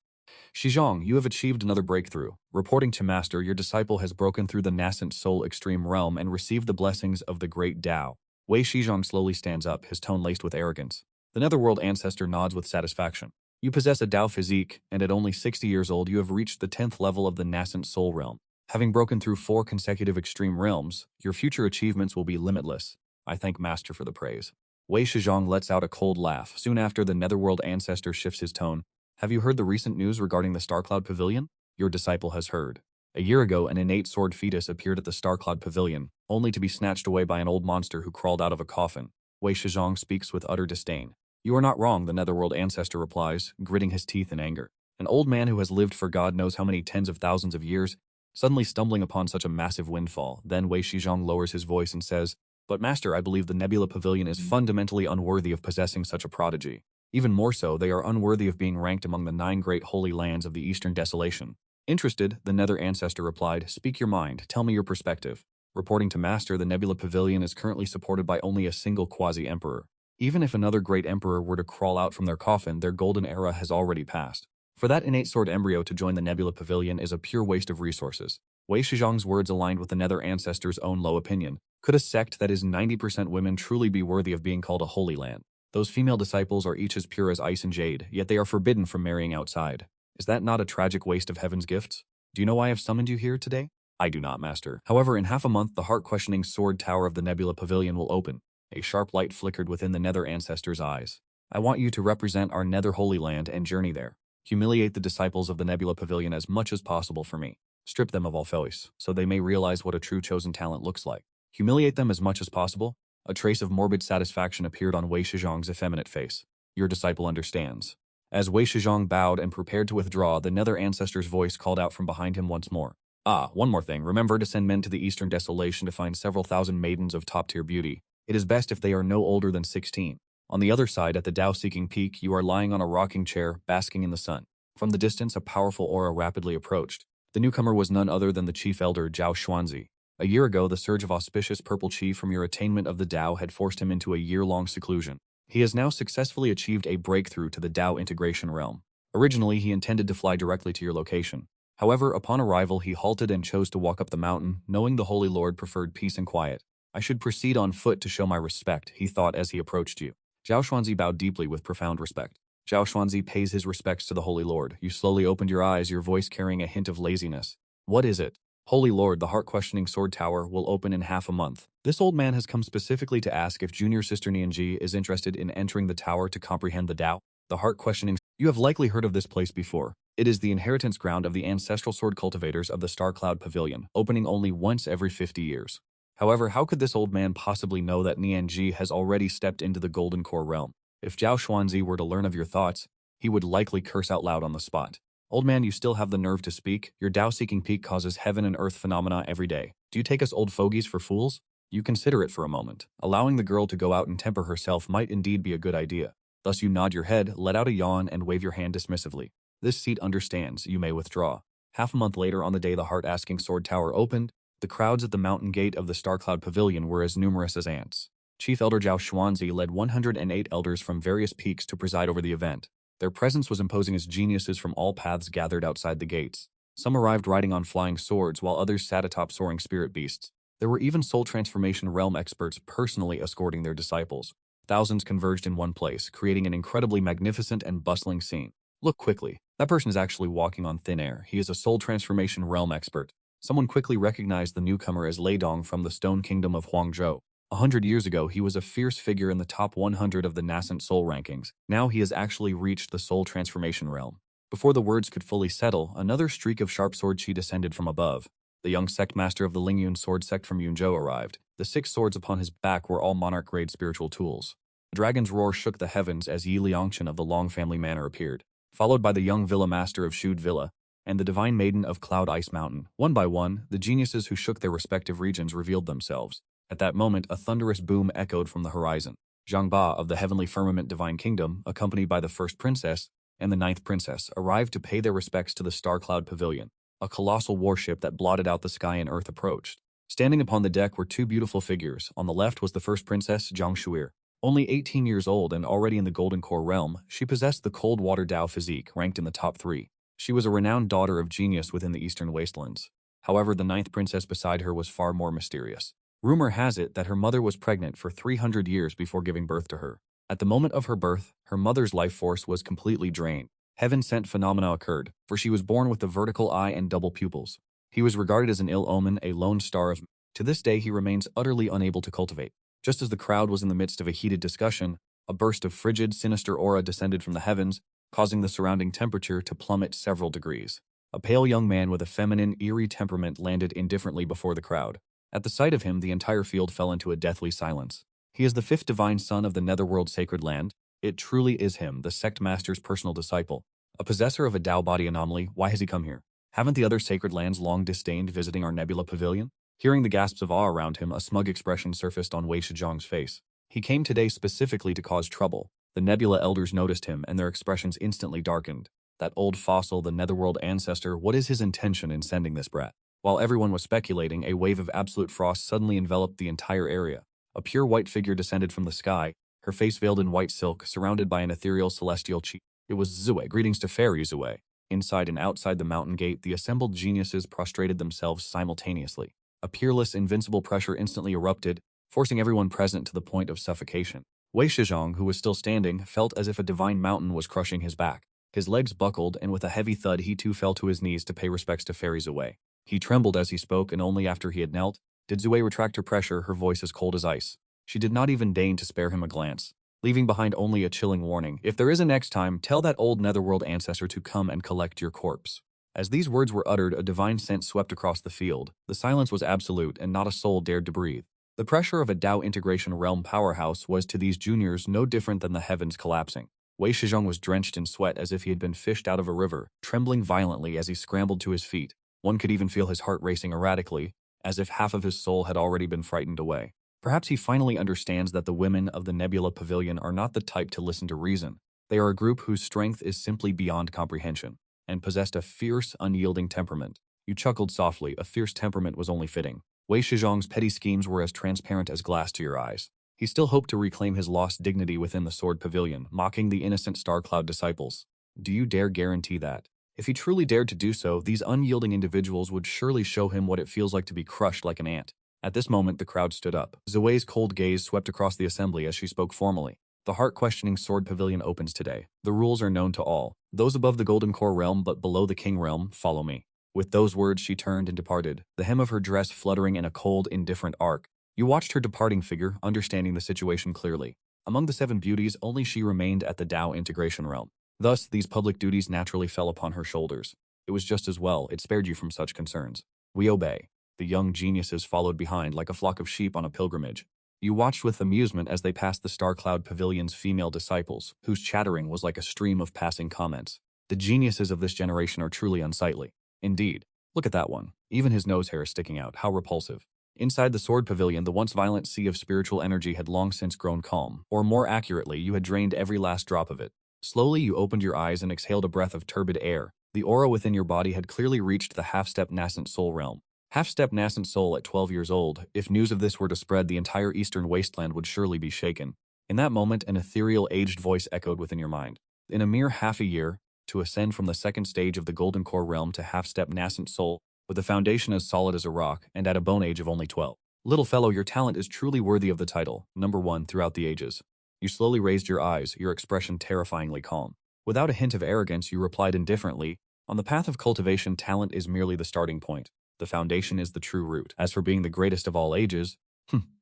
Shizhong, you have achieved another breakthrough. Reporting to Master, your disciple has broken through the nascent soul extreme realm and received the blessings of the Great Dao. Wei Shizhong slowly stands up, his tone laced with arrogance. The Netherworld Ancestor nods with satisfaction. You possess a Dao physique, and at only 60 years old you have reached the 10th level of the nascent soul realm. Having broken through 4 consecutive extreme realms, your future achievements will be limitless. I thank Master for the praise. Wei Shizhong lets out a cold laugh. Soon after, the Netherworld Ancestor shifts his tone. Have you heard the recent news regarding the Starcloud Pavilion? Your disciple has heard. A year ago, an innate sword fetus appeared at the Starcloud Pavilion, only to be snatched away by an old monster who crawled out of a coffin. Wei Shizhong speaks with utter disdain. You are not wrong, the Netherworld Ancestor replies, gritting his teeth in anger. An old man who has lived for God knows how many tens of thousands of years, suddenly stumbling upon such a massive windfall. Then Wei Shizhong lowers his voice and says, But Master, I believe the Nebula Pavilion is fundamentally unworthy of possessing such a prodigy. Even more so, they are unworthy of being ranked among the 9 great holy lands of the Eastern Desolation. Interested, the Nether Ancestor replied, Speak your mind, tell me your perspective. Reporting to Master, the Nebula Pavilion is currently supported by only a single quasi-emperor. Even if another great emperor were to crawl out from their coffin, their golden era has already passed. For that innate sword embryo to join the Nebula Pavilion is a pure waste of resources. Wei Shizhong's words aligned with the Nether Ancestors' own low opinion. Could a sect that is 90% women truly be worthy of being called a holy land? Those female disciples are each as pure as ice and jade, yet they are forbidden from marrying outside. Is that not a tragic waste of heaven's gifts? Do you know why I have summoned you here today? I do not, Master. However, in half a month, the heart-questioning sword tower of the Nebula Pavilion will open. A sharp light flickered within the Nether Ancestors' eyes. I want you to represent our Nether Holy Land and journey there. Humiliate the disciples of the Nebula Pavilion as much as possible for me. Strip them of all faux, so they may realize what a true chosen talent looks like. Humiliate them as much as possible. A trace of morbid satisfaction appeared on Wei Shizhong's effeminate face. Your disciple understands. As Wei Shizhong bowed and prepared to withdraw, the Nether Ancestor's voice called out from behind him once more. Ah, one more thing. Remember to send men to the Eastern Desolation to find several thousand maidens of top-tier beauty. It is best if they are no older than 16. On the other side, at the Dao-seeking peak, you are lying on a rocking chair, basking in the sun. From the distance, a powerful aura rapidly approached. The newcomer was none other than the chief elder Zhao Xuanzi. A year ago, the surge of auspicious purple chi from your attainment of the Dao had forced him into a year-long seclusion. He has now successfully achieved a breakthrough to the Dao integration realm. Originally, he intended to fly directly to your location. However, upon arrival, he halted and chose to walk up the mountain, knowing the Holy Lord preferred peace and quiet. I should proceed on foot to show my respect, he thought as he approached you. Zhao Xuanzi bowed deeply with profound respect. Zhao Xuanzi pays his respects to the Holy Lord. You slowly opened your eyes, your voice carrying a hint of laziness. What is it? Holy Lord, the heart-questioning sword tower will open in half a month. This old man has come specifically to ask if junior sister Nianji is interested in entering the tower to comprehend the Dao. The heart-questioning... You have likely heard of this place before. It is the inheritance ground of the ancestral sword cultivators of the Star Cloud Pavilion, opening only once every 50 years. However, how could this old man possibly know that Nianji has already stepped into the Golden Core realm? If Zhao Xuanzi were to learn of your thoughts, he would likely curse out loud on the spot. Old man, you still have the nerve to speak? Your Dao-seeking peak causes heaven and earth phenomena every day. Do you take us old fogies for fools? You consider it for a moment. Allowing the girl to go out and temper herself might indeed be a good idea. Thus you nod your head, let out a yawn, and wave your hand dismissively. This seat understands, you may withdraw. Half a month later, on the day the heart-asking sword tower opened, the crowds at the mountain gate of the Star Cloud Pavilion were as numerous as ants. Chief Elder Zhao Xuanzi led 108 elders from various peaks to preside over the event. Their presence was imposing as geniuses from all paths gathered outside the gates. Some arrived riding on flying swords, while others sat atop soaring spirit beasts. There were even soul transformation realm experts personally escorting their disciples. Thousands converged in one place, creating an incredibly magnificent and bustling scene. Look quickly. That person is actually walking on thin air. He is a soul transformation realm expert. Someone quickly recognized the newcomer as Lei Dong from the Stone Kingdom of Huangzhou. 100 years ago, he was a fierce figure in the top 100 of the nascent soul rankings. Now he has actually reached the soul transformation realm. Before the words could fully settle, another streak of sharp sword chi descended from above. The young sect master of the Lingyun sword sect from Yunzhou arrived. The 6 swords upon his back were all monarch-grade spiritual tools. A dragon's roar shook the heavens as Yi Liangchen of the Long Family Manor appeared, followed by the young villa master of Shud Villa and the divine maiden of Cloud Ice Mountain. One by one, the geniuses who shook their respective regions revealed themselves. At that moment, a thunderous boom echoed from the horizon. Zhang Ba of the Heavenly Firmament Divine Kingdom, accompanied by the first princess and the 9th princess, arrived to pay their respects to the Star Cloud Pavilion. A colossal warship that blotted out the sky and earth approached. Standing upon the deck were 2 beautiful figures. On the left was the first princess, Zhang Shuir. Only 18 years old and already in the Golden Core realm, she possessed the cold water Dao physique, ranked in the top 3. She was a renowned daughter of genius within the Eastern Wastelands. However, the 9th princess beside her was far more mysterious. Rumor has it that her mother was pregnant for 300 years before giving birth to her. At the moment of her birth, her mother's life force was completely drained. Heaven-sent phenomena occurred, for she was born with the vertical eye and double pupils. He was regarded as an ill omen, a lone star of... To this day, he remains utterly unable to cultivate. Just as the crowd was in the midst of a heated discussion, a burst of frigid, sinister aura descended from the heavens, causing the surrounding temperature to plummet several degrees. A pale young man with a feminine, eerie temperament landed indifferently before the crowd. At the sight of him, the entire field fell into a deathly silence. He is the 5th divine son of the Netherworld Sacred Land. It truly is him, the sect master's personal disciple. A possessor of a Dao body anomaly, why has he come here? Haven't the other sacred lands long disdained visiting our Nebula Pavilion? Hearing the gasps of awe around him, a smug expression surfaced on Wei Shizhong's face. He came today specifically to cause trouble. The Nebula elders noticed him, and their expressions instantly darkened. That old fossil, the Netherworld ancestor, what is his intention in sending this brat? While everyone was speculating, a wave of absolute frost suddenly enveloped the entire area. A pure white figure descended from the sky, her face veiled in white silk, surrounded by an ethereal celestial chi. It was Zue. Greetings to Fairy Zue. Inside and outside the mountain gate, the assembled geniuses prostrated themselves simultaneously. A peerless, invincible pressure instantly erupted, forcing everyone present to the point of suffocation. Wei Shizhong, who was still standing, felt as if a divine mountain was crushing his back. His legs buckled, and with a heavy thud he too fell to his knees to pay respects to Fairy Zue. He trembled as he spoke, and only after he had knelt did Zue retract her pressure, her voice as cold as ice. She did not even deign to spare him a glance, leaving behind only a chilling warning. If there is a next time, tell that old netherworld ancestor to come and collect your corpse. As these words were uttered, a divine scent swept across the field. The silence was absolute, and not a soul dared to breathe. The pressure of a DAO integration realm powerhouse was to these juniors no different than the heavens collapsing. Wei Shizhong was drenched in sweat as if he had been fished out of a river, trembling violently as he scrambled to his feet. One could even feel his heart racing erratically, as if half of his soul had already been frightened away. Perhaps he finally understands that the women of the Nebula Pavilion are not the type to listen to reason. They are a group whose strength is simply beyond comprehension, and possessed a fierce, unyielding temperament. You chuckled softly. A fierce temperament was only fitting. Wei Shizhong's petty schemes were as transparent as glass to your eyes. He still hoped to reclaim his lost dignity within the Sword Pavilion, mocking the innocent Star Cloud disciples. Do you dare guarantee that? If he truly dared to do so, these unyielding individuals would surely show him what it feels like to be crushed like an ant. At this moment, the crowd stood up. Zue's cold gaze swept across the assembly as she spoke formally. The heart-questioning Sword Pavilion opens today. The rules are known to all. Those above the Golden Core realm but below the King realm, follow me. With those words, she turned and departed, the hem of her dress fluttering in a cold, indifferent arc. You watched her departing figure, understanding the situation clearly. Among the 7 beauties, only she remained at the DAO integration realm. Thus, these public duties naturally fell upon her shoulders. It was just as well, it spared you from such concerns. We obey. The young geniuses followed behind like a flock of sheep on a pilgrimage. You watched with amusement as they passed the Star Cloud Pavilion's female disciples, whose chattering was like a stream of passing comments. The geniuses of this generation are truly unsightly. Indeed. Look at that one. Even his nose hair is sticking out. How repulsive. Inside the Sword Pavilion, the once violent sea of spiritual energy had long since grown calm, or more accurately, you had drained every last drop of it. Slowly, you opened your eyes and exhaled a breath of turbid air. The aura within your body had clearly reached the half-step nascent soul realm. Half-step nascent soul at 12 years old, if news of this were to spread, the entire eastern wasteland would surely be shaken. In that moment, an ethereal, aged voice echoed within your mind. In a mere half a year, to ascend from the second stage of the Golden Core realm to half-step nascent soul, with a foundation as solid as a rock, and at a bone age of only 12. Little fellow, your talent is truly worthy of the title, #1 throughout the ages. You slowly raised your eyes, your expression terrifyingly calm. Without a hint of arrogance, you replied indifferently, on the path of cultivation, talent is merely the starting point. The foundation is the true root. As for being the greatest of all ages,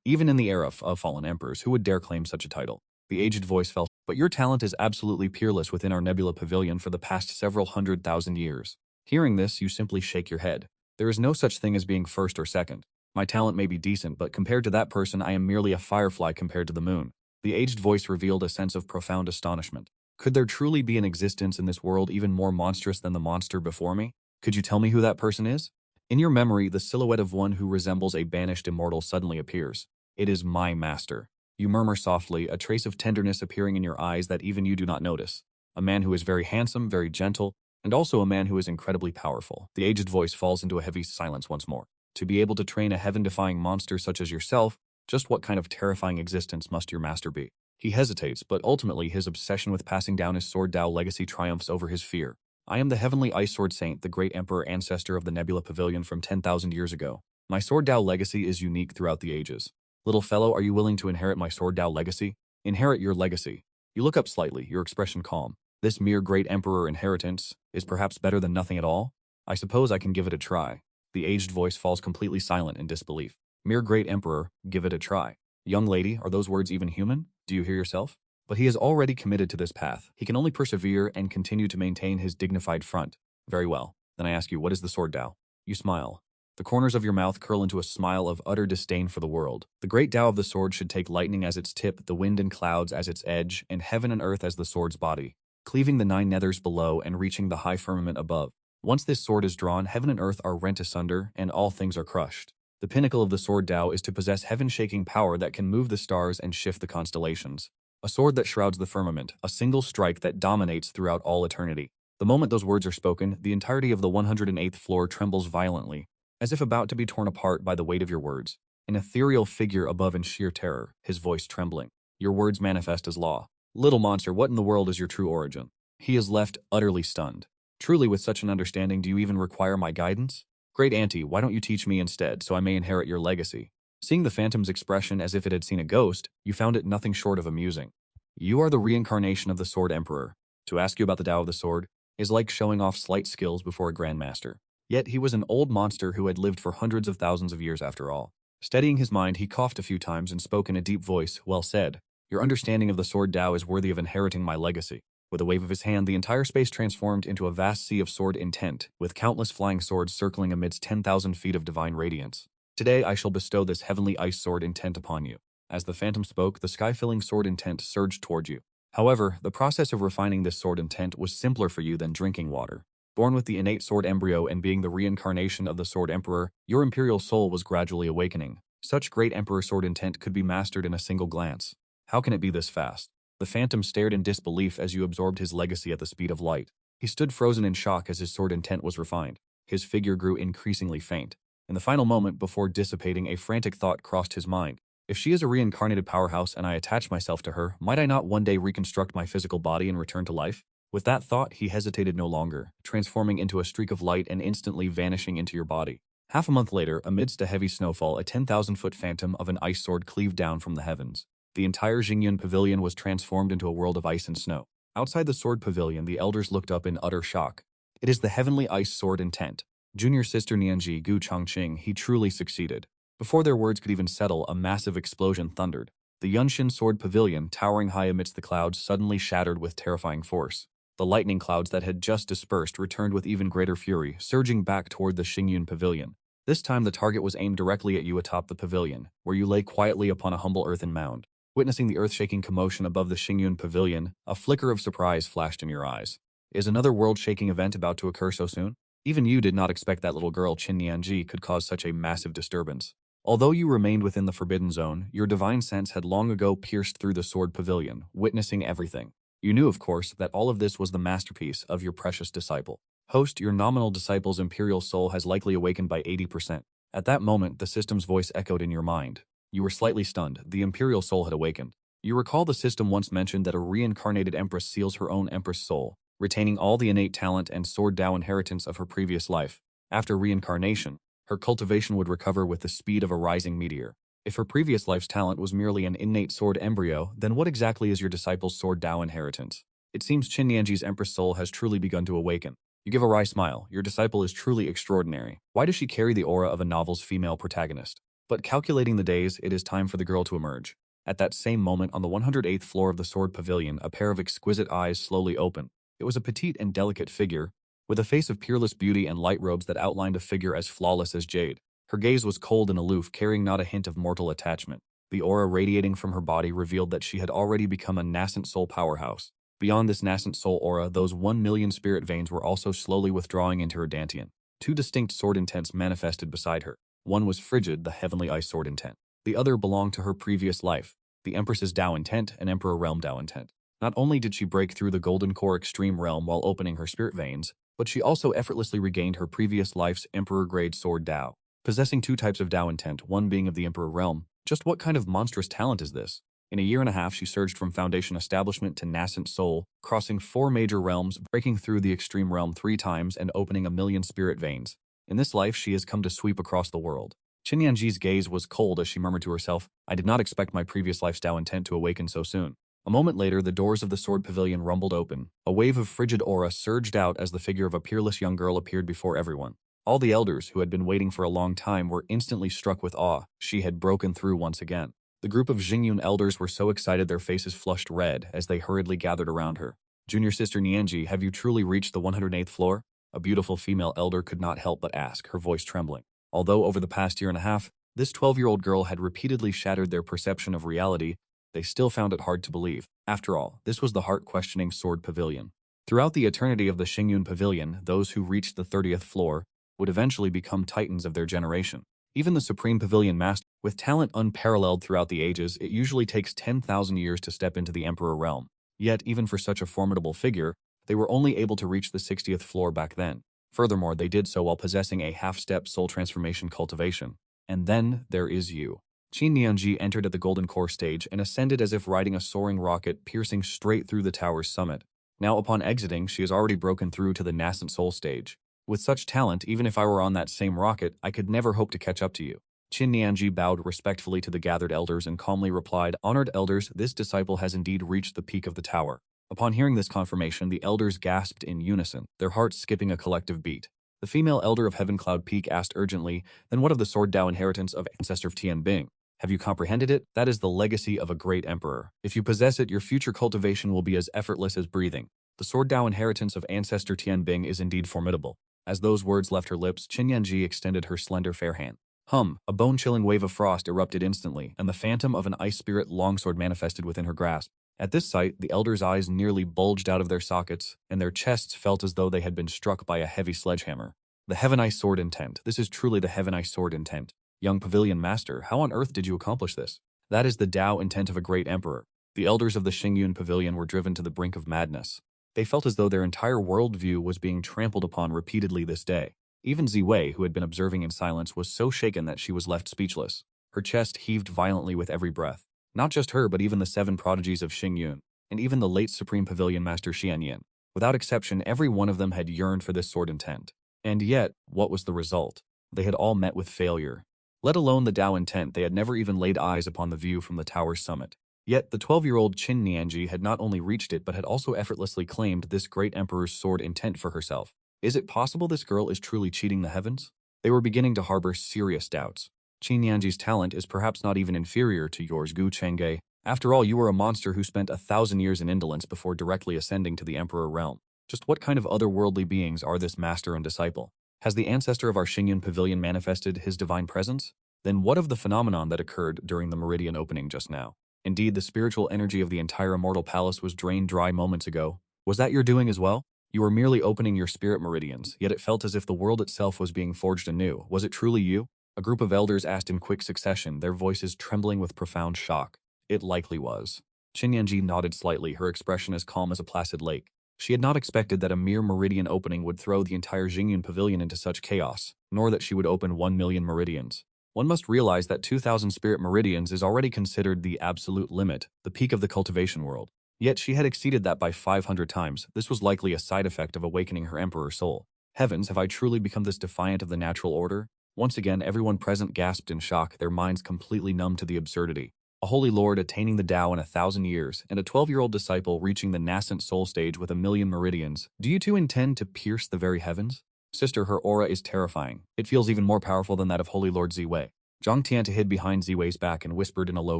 even in the era of fallen emperors, who would dare claim such a title? The aged voice fell. But your talent is absolutely peerless within our Nebula Pavilion for the past several 100,000 years. Hearing this, you simply shake your head. There is no such thing as being first or second. My talent may be decent, but compared to that person, I am merely a firefly compared to the moon. The aged voice revealed a sense of profound astonishment. Could there truly be an existence in this world even more monstrous than the monster before me? Could you tell me who that person is? In your memory, the silhouette of one who resembles a banished immortal suddenly appears. It is my master. You murmur softly, a trace of tenderness appearing in your eyes that even you do not notice. A man who is very handsome, very gentle, and also a man who is incredibly powerful. The aged voice falls into a heavy silence once more. To be able to train a heaven-defying monster such as yourself, just what kind of terrifying existence must your master be? He hesitates, but ultimately his obsession with passing down his Sword DAO legacy triumphs over his fear. I am the Heavenly Ice Sword Saint, the great emperor ancestor of the Nebula Pavilion from 10,000 years ago. My Sword DAO legacy is unique throughout the ages. Little fellow, are you willing to inherit my Sword DAO legacy? Inherit your legacy. You look up slightly, your expression calm. This mere great emperor inheritance is perhaps better than nothing at all? I suppose I can give it a try. The aged voice falls completely silent in disbelief. Mere great emperor, give it a try. Young lady, are those words even human? Do you hear yourself? But he is already committed to this path. He can only persevere and continue to maintain his dignified front. Very well. Then I ask you, what is the Sword DAO? You smile. The corners of your mouth curl into a smile of utter disdain for the world. The great DAO of the sword should take lightning as its tip, the wind and clouds as its edge, and heaven and earth as the sword's body, cleaving the 9 nethers below and reaching the high firmament above. Once this sword is drawn, heaven and earth are rent asunder, and all things are crushed. The pinnacle of the Sword DAO is to possess heaven-shaking power that can move the stars and shift the constellations. A sword that shrouds the firmament, a single strike that dominates throughout all eternity. The moment those words are spoken, the entirety of the 108th floor trembles violently, as if about to be torn apart by the weight of your words. An ethereal figure above in sheer terror, his voice trembling. Your words manifest as law. Little monster, what in the world is your true origin? He is left utterly stunned. Truly, with such an understanding, do you even require my guidance? Great auntie, why don't you teach me instead, so I may inherit your legacy? Seeing the phantom's expression as if it had seen a ghost, you found it nothing short of amusing. You are the reincarnation of the Sword Emperor. To ask you about the Tao of the Sword is like showing off slight skills before a grandmaster. Yet he was an old monster who had lived for hundreds of thousands of years after all. Steadying his mind, he coughed a few times and spoke in a deep voice. Well said. Your understanding of the Sword Tao is worthy of inheriting my legacy. With a wave of his hand, the entire space transformed into a vast sea of sword intent, with countless flying swords circling amidst 10,000 feet of divine radiance. Today I shall bestow this heavenly ice sword intent upon you. As the phantom spoke, the sky-filling sword intent surged toward you. However, the process of refining this sword intent was simpler for you than drinking water. Born with the innate sword embryo and being the reincarnation of the Sword Emperor, your imperial soul was gradually awakening. Such great Emperor sword intent could be mastered in a single glance. How can it be this fast? The phantom stared in disbelief as you absorbed his legacy at the speed of light. He stood frozen in shock as his sword intent was refined. His figure grew increasingly faint. In the final moment before dissipating, a frantic thought crossed his mind. If she is a reincarnated powerhouse and I attach myself to her, might I not one day reconstruct my physical body and return to life? With that thought, he hesitated no longer, transforming into a streak of light and instantly vanishing into your body. Half a month later, amidst a heavy snowfall, a 10,000-foot phantom of an ice sword cleaved down from the heavens. The entire Xingyan pavilion was transformed into a world of ice and snow. Outside the sword pavilion, the elders looked up in utter shock. It is the heavenly ice sword intent. Junior sister Nianji Gu Changqing, he truly succeeded. Before their words could even settle, a massive explosion thundered. The Yunshin sword pavilion, towering high amidst the clouds, suddenly shattered with terrifying force. The lightning clouds that had just dispersed returned with even greater fury, surging back toward the Xingyun pavilion. This time the target was aimed directly at you atop the pavilion, where you lay quietly upon a humble earthen mound. Witnessing the earth-shaking commotion above the Xingyun pavilion, a flicker of surprise flashed in your eyes. Is another world-shaking event about to occur so soon? Even you did not expect that little girl Qin Nianji could cause such a massive disturbance. Although you remained within the forbidden zone, your divine sense had long ago pierced through the sword pavilion, witnessing everything. You knew, of course, that all of this was the masterpiece of your precious disciple. Host, your nominal disciple's imperial soul has likely awakened by 80%. At that moment, the system's voice echoed in your mind. You were slightly stunned. The imperial soul had awakened. You recall the system once mentioned that a reincarnated empress seals her own empress soul, retaining all the innate talent and sword Tao inheritance of her previous life. After reincarnation, her cultivation would recover with the speed of a rising meteor. If her previous life's talent was merely an innate sword embryo, then what exactly is your disciple's sword Tao inheritance? It seems Qin Nianji's empress soul has truly begun to awaken. You give a wry smile. Your disciple is truly extraordinary. Why does she carry the aura of a novel's female protagonist? But calculating the days, it is time for the girl to emerge. At that same moment, on the 108th floor of the sword pavilion, a pair of exquisite eyes slowly opened. It was a petite and delicate figure, with a face of peerless beauty and light robes that outlined a figure as flawless as jade. Her gaze was cold and aloof, carrying not a hint of mortal attachment. The aura radiating from her body revealed that she had already become a nascent soul powerhouse. Beyond this nascent soul aura, those 1,000,000 spirit veins were also slowly withdrawing into her dantian. Two distinct sword intents manifested beside her. One was Frigid, the heavenly ice sword intent. The other belonged to her previous life, the Empress's Tao intent and Emperor Realm Tao intent. Not only did she break through the Golden Core Extreme Realm while opening her spirit veins, but she also effortlessly regained her previous life's Emperor-grade sword Tao. Possessing two types of Tao intent, one being of the Emperor Realm, just what kind of monstrous talent is this? In a year and a half, she surged from Foundation Establishment to Nascent Soul, crossing 4 major realms, breaking through the Extreme Realm 3 times and opening 1,000,000 spirit veins. In this life, she has come to sweep across the world. Qin Yanji's gaze was cold as she murmured to herself, I did not expect my previous life's Tao intent to awaken so soon. A moment later, the doors of the sword pavilion rumbled open. A wave of frigid aura surged out as the figure of a peerless young girl appeared before everyone. All the elders, who had been waiting for a long time, were instantly struck with awe. She had broken through once again. The group of Xingyun elders were so excited their faces flushed red as they hurriedly gathered around her. Junior sister Nianji, have you truly reached the 108th floor? A beautiful female elder could not help but ask, her voice trembling. Although over the past year and a half, this 12-year-old girl had repeatedly shattered their perception of reality, they still found it hard to believe. After all, this was the heart-questioning sword pavilion. Throughout the eternity of the Xingyun pavilion, those who reached the 30th floor would eventually become titans of their generation. Even the Supreme Pavilion Master, with talent unparalleled throughout the ages, it usually takes 10,000 years to step into the Emperor realm. Yet, even for such a formidable figure, they were only able to reach the 60th floor back then. Furthermore, they did so while possessing a half-step soul transformation cultivation. And then there is you. Qin Nianji entered at the Golden Core stage and ascended as if riding a soaring rocket, piercing straight through the tower's summit. Now upon exiting, she has already broken through to the nascent soul stage. With such talent, even if I were on that same rocket, I could never hope to catch up to you. Xianxia bowed respectfully to the gathered elders and calmly replied, "Honored elders, this disciple has indeed reached the peak of the tower." Upon hearing this confirmation, the elders gasped in unison, their hearts skipping a collective beat. The female elder of Heaven Cloud Peak asked urgently, "Then what of the Sword Dao inheritance of ancestor of Tian Bing? Have you comprehended it? That is the legacy of a great emperor. If you possess it, your future cultivation will be as effortless as breathing. The Sword Dao inheritance of ancestor Tian Bing is indeed formidable." As those words left her lips, Xianxia extended her slender fair hand. A bone-chilling wave of frost erupted instantly, and the phantom of an ice spirit longsword manifested within her grasp. At this sight, the elders' eyes nearly bulged out of their sockets, and their chests felt as though they had been struck by a heavy sledgehammer. The Heaven Ice Sword Intent. This is truly the Heaven Ice Sword Intent. Young Pavilion Master, how on earth did you accomplish this? That is the Dao intent of a great emperor. The elders of the Xingyun Pavilion were driven to the brink of madness. They felt as though their entire worldview was being trampled upon repeatedly this day. Even Ziwei, who had been observing in silence, was so shaken that she was left speechless. Her chest heaved violently with every breath. Not just her, but even the 7 prodigies of Xingyun, and even the late Supreme Pavilion Master Xianyan. Without exception, every one of them had yearned for this sword intent. And yet, what was the result? They had all met with failure. Let alone the Dao intent, they had never even laid eyes upon the view from the tower's summit. Yet, the 12-year-old Xianxia had not only reached it, but had also effortlessly claimed this great emperor's sword intent for herself. Is it possible this girl is truly cheating the heavens? They were beginning to harbor serious doubts. Xianxia's talent is perhaps not even inferior to yours, Gu Changge. After all, you were a monster who spent 1,000 years in indolence before directly ascending to the emperor realm. Just what kind of otherworldly beings are this master and disciple? Has the ancestor of our Xingyun Pavilion manifested his divine presence? Then what of the phenomenon that occurred during the meridian opening just now? Indeed, the spiritual energy of the entire immortal palace was drained dry moments ago. Was that your doing as well? You were merely opening your spirit meridians, yet it felt as if the world itself was being forged anew. Was it truly you? A group of elders asked in quick succession, their voices trembling with profound shock. It likely was. Xianxia nodded slightly, her expression as calm as a placid lake. She had not expected that a mere meridian opening would throw the entire Xingyun Pavilion into such chaos, nor that she would open 1 million meridians. One must realize that 2,000 spirit meridians is already considered the absolute limit, the peak of the cultivation world. Yet she had exceeded that by 500 times. This was likely a side effect of awakening her emperor soul. Heavens, have I truly become this defiant of the natural order? Once again, everyone present gasped in shock, their minds completely numb to the absurdity. A holy lord attaining the Dao in 1,000 years, and a 12-year-old disciple reaching the nascent soul stage with 1 million meridians. Do you two intend to pierce the very heavens? Sister, her aura is terrifying. It feels even more powerful than that of Holy Lord Ziwei. Zhang Tianta hid behind Ziwei's back and whispered in a low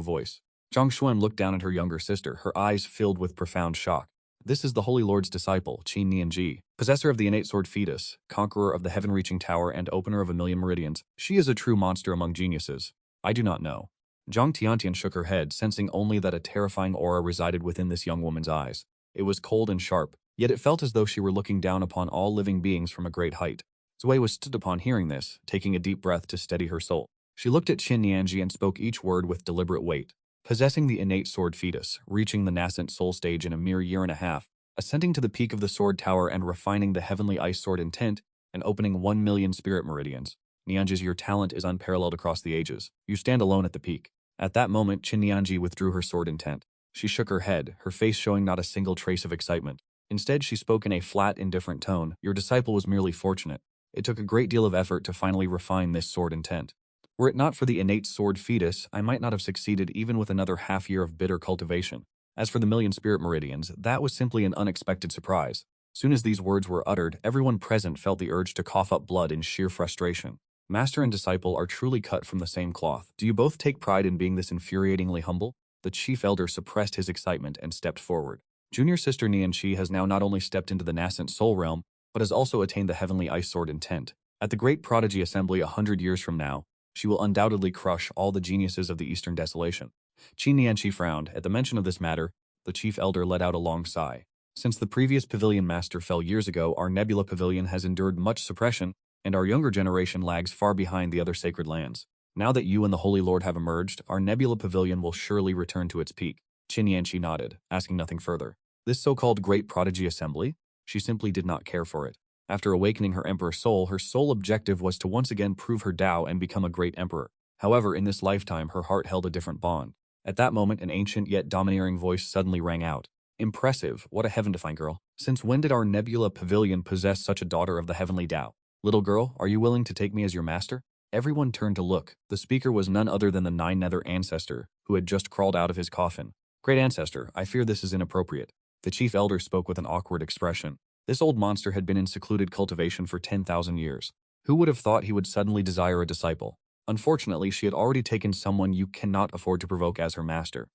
voice. Zhang Xuan looked down at her younger sister, her eyes filled with profound shock. This is the Holy Lord's disciple, Qin Nianji, possessor of the innate sword fetus, conqueror of the heaven-reaching tower and opener of 1 million meridians. She is a true monster among geniuses. I do not know. Zhang Tiantian shook her head, sensing only that a terrifying aura resided within this young woman's eyes. It was cold and sharp, yet it felt as though she were looking down upon all living beings from a great height. Ziwei was stood upon hearing this, taking a deep breath to steady her soul. She looked at Qin Nianji and spoke each word with deliberate weight. Possessing the innate sword fetus, reaching the nascent soul stage in a mere year and a half, ascending to the peak of the sword tower and refining the heavenly ice sword intent, and opening 1 million spirit meridians. Nianji, your talent is unparalleled across the ages. You stand alone at the peak. At that moment, Qin Nianji withdrew her sword intent. She shook her head, her face showing not a single trace of excitement. Instead, she spoke in a flat, indifferent tone. Your disciple was merely fortunate. It took a great deal of effort to finally refine this sword intent. Were it not for the innate sword fetus, I might not have succeeded even with another half-year of bitter cultivation. As for the million spirit meridians, that was simply an unexpected surprise. Soon as these words were uttered, everyone present felt the urge to cough up blood in sheer frustration. Master and disciple are truly cut from the same cloth. Do you both take pride in being this infuriatingly humble? The chief elder suppressed his excitement and stepped forward. Junior sister Nianqi has now not only stepped into the nascent soul realm, but has also attained the heavenly ice sword intent. At the great prodigy assembly 100 years from now, she will undoubtedly crush all the geniuses of the Eastern Desolation. Qin Nianqi frowned. At the mention of this matter, the chief elder let out a long sigh. Since the previous pavilion master fell years ago, our Nebula Pavilion has endured much suppression, and our younger generation lags far behind the other sacred lands. Now that you and the Holy Lord have emerged, our Nebula Pavilion will surely return to its peak. Qin Nianqi nodded, asking nothing further. This so-called Great Prodigy Assembly? She simply did not care for it. After awakening her emperor soul, her sole objective was to once again prove her Dao and become a great emperor. However, in this lifetime, her heart held a different bond. At that moment, an ancient yet domineering voice suddenly rang out. Impressive, what a heaven-defying girl. Since when did our Nebula Pavilion possess such a daughter of the heavenly Dao? Little girl, are you willing to take me as your master? Everyone turned to look. The speaker was none other than the Nine Nether Ancestor, who had just crawled out of his coffin. Great Ancestor, I fear this is inappropriate. The chief elder spoke with an awkward expression. This old monster had been in secluded cultivation for 10,000 years. Who would have thought he would suddenly desire a disciple? Unfortunately, she had already taken someone you cannot afford to provoke as her master.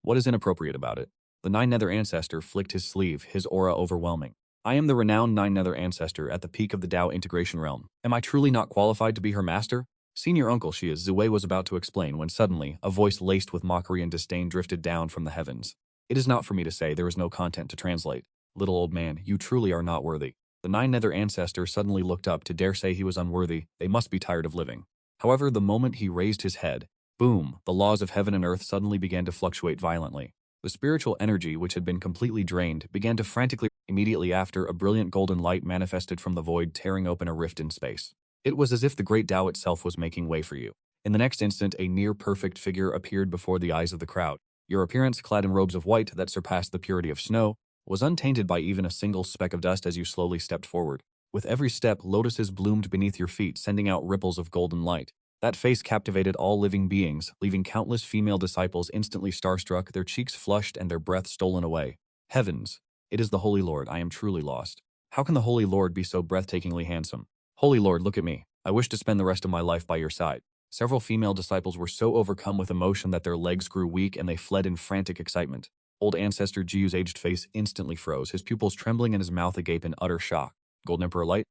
What is inappropriate about it? The Nine Nether Ancestor flicked his sleeve, his aura overwhelming. I am the renowned Nine Nether Ancestor at the peak of the Dao integration realm. Am I truly not qualified to be her master? Senior uncle she is, Zue was about to explain when suddenly, a voice laced with mockery and disdain drifted down from the heavens. It is not for me to say, there is no content to translate. Little old man, you truly are not worthy. The Nine Nether Ancestor suddenly looked up to dare say he was unworthy. They must be tired of living. However, the moment he raised his head, boom, the laws of heaven and earth suddenly began to fluctuate violently. The spiritual energy, which had been completely drained, began to frantically. Immediately after, a brilliant golden light manifested from the void, tearing open a rift in space. It was as if the great Dao itself was making way for you. In the next instant, a near-perfect figure appeared before the eyes of the crowd. Your appearance, clad in robes of white that surpassed the purity of snow, was untainted by even a single speck of dust as you slowly stepped forward. With every step, lotuses bloomed beneath your feet, sending out ripples of golden light. That face captivated all living beings, leaving countless female disciples instantly starstruck, their cheeks flushed and their breath stolen away. Heavens! It is the Holy Lord, I am truly lost. How can the Holy Lord be so breathtakingly handsome? Holy Lord, look at me. I wish to spend the rest of my life by your side. Several female disciples were so overcome with emotion that their legs grew weak and they fled in frantic excitement. Old Ancestor Jiu's aged face instantly froze, his pupils trembling and his mouth agape in utter shock. Golden Emperor Light,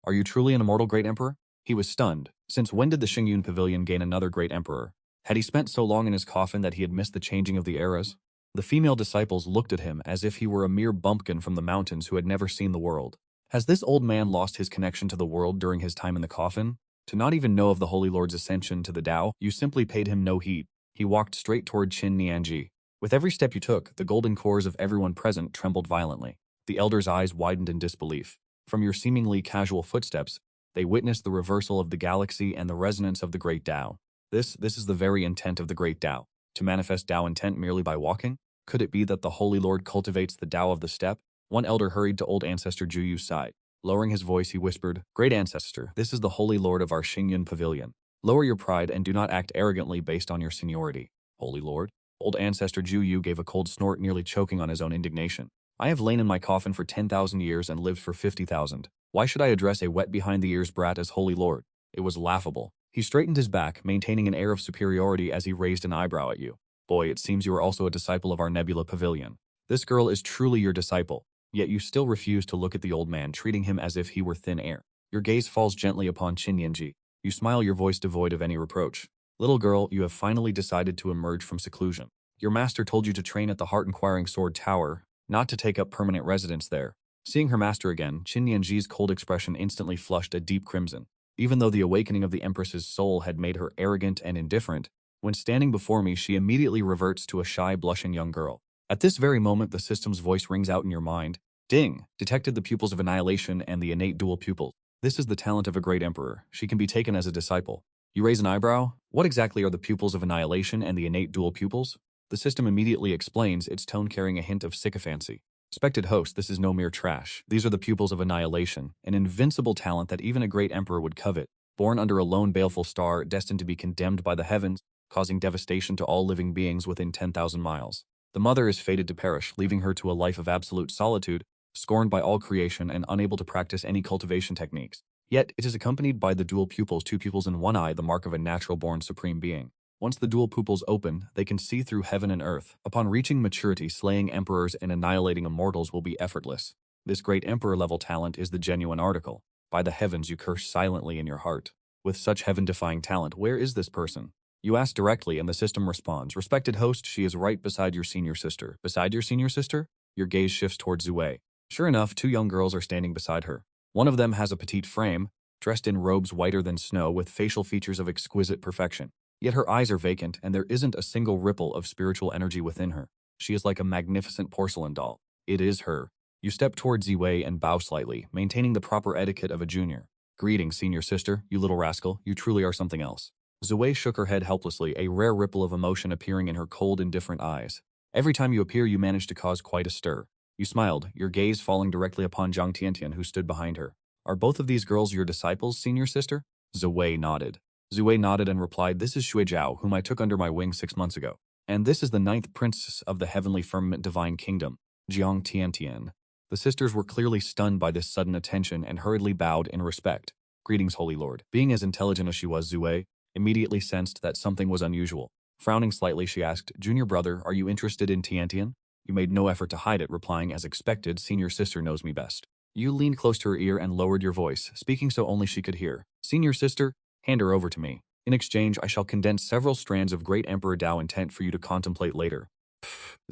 are you truly an immortal great emperor? He was stunned. Since when did the Xingyun Pavilion gain another great emperor? Had he spent so long in his coffin that he had missed the changing of the eras? The female disciples looked at him as if he were a mere bumpkin from the mountains who had never seen the world. Has this old man lost his connection to the world during his time in the coffin? To not even know of the Holy Lord's ascension to the Dao, you simply paid him no heed. He walked straight toward Qin Nianji. With every step you took, the golden cores of everyone present trembled violently. The elder's eyes widened in disbelief. From your seemingly casual footsteps, they witnessed the reversal of the galaxy and the resonance of the great Dao. This is the very intent of the great Dao. To manifest Dao intent merely by walking? Could it be that the Holy Lord cultivates the Dao of the steppe? One elder hurried to old Ancestor Juyu's side. Lowering his voice, he whispered, Great Ancestor, this is the Holy Lord of our Xingyun Pavilion. Lower your pride and do not act arrogantly based on your seniority. Holy Lord? Old Ancestor Juyu gave a cold snort, nearly choking on his own indignation. I have lain in my coffin for 10,000 years and lived for 50,000. Why should I address a wet behind-the-ears brat as Holy Lord? It was laughable. He straightened his back, maintaining an air of superiority as he raised an eyebrow at you. Boy, it seems you are also a disciple of our Nebula Pavilion. This girl is truly your disciple, yet you still refuse to look at the old man, treating him as if he were thin air. Your gaze falls gently upon Qin Yanji. You smile, your voice devoid of any reproach. Little girl, you have finally decided to emerge from seclusion. Your master told you to train at the Heart-Inquiring Sword Tower, not to take up permanent residence there. Seeing her master again, Qin Yanji's cold expression instantly flushed a deep crimson. Even though the awakening of the Empress's soul had made her arrogant and indifferent, when standing before me, she immediately reverts to a shy, blushing young girl. At this very moment, the system's voice rings out in your mind. Ding! Detected the pupils of annihilation and the innate dual pupils. This is the talent of a great emperor. She can be taken as a disciple. You raise an eyebrow? What exactly are the pupils of annihilation and the innate dual pupils? The system immediately explains, its tone carrying a hint of sycophancy. Respected host, this is no mere trash. These are the pupils of annihilation, an invincible talent that even a great emperor would covet. Born under a lone baleful star, destined to be condemned by the heavens, causing devastation to all living beings within 10,000 miles. The mother is fated to perish, leaving her to a life of absolute solitude, scorned by all creation and unable to practice any cultivation techniques. Yet, it is accompanied by the dual pupils, 2 pupils in one eye, the mark of a natural-born supreme being. Once the dual pupils open, they can see through heaven and earth. Upon reaching maturity, slaying emperors and annihilating immortals will be effortless. This great emperor-level talent is the genuine article. By the heavens, you curse silently in your heart. With such heaven-defying talent, where is this person? You ask directly and the system responds, Respected host, she is right beside your senior sister. Beside your senior sister? Your gaze shifts towards Zue. Sure enough, 2 young girls are standing beside her. One of them has a petite frame, dressed in robes whiter than snow with facial features of exquisite perfection. Yet her eyes are vacant and there isn't a single ripple of spiritual energy within her. She is like a magnificent porcelain doll. It is her. You step towards Ziwei and bow slightly, maintaining the proper etiquette of a junior. Greetings, senior sister, you little rascal, you truly are something else. Ziwei shook her head helplessly, a rare ripple of emotion appearing in her cold, indifferent eyes. Every time you appear, you manage to cause quite a stir. You smiled, your gaze falling directly upon Zhang Tiantian, who stood behind her. Are both of these girls your disciples, senior sister? Zui nodded. Zui nodded and replied, this is Shui Zhao, whom I took under my wing 6 months ago. And this is the 9th princess of the heavenly firmament divine kingdom, Jiang Tiantian. The sisters were clearly stunned by this sudden attention and hurriedly bowed in respect. Greetings, Holy Lord. Being as intelligent as she was, Zui immediately sensed that something was unusual. Frowning slightly, she asked, Junior brother, are you interested in Tiantian? You made no effort to hide it, replying, as expected, senior sister knows me best. You leaned close to her ear and lowered your voice, speaking so only she could hear. Senior sister, hand her over to me. In exchange, I shall condense several strands of great Emperor Dao intent for you to contemplate later.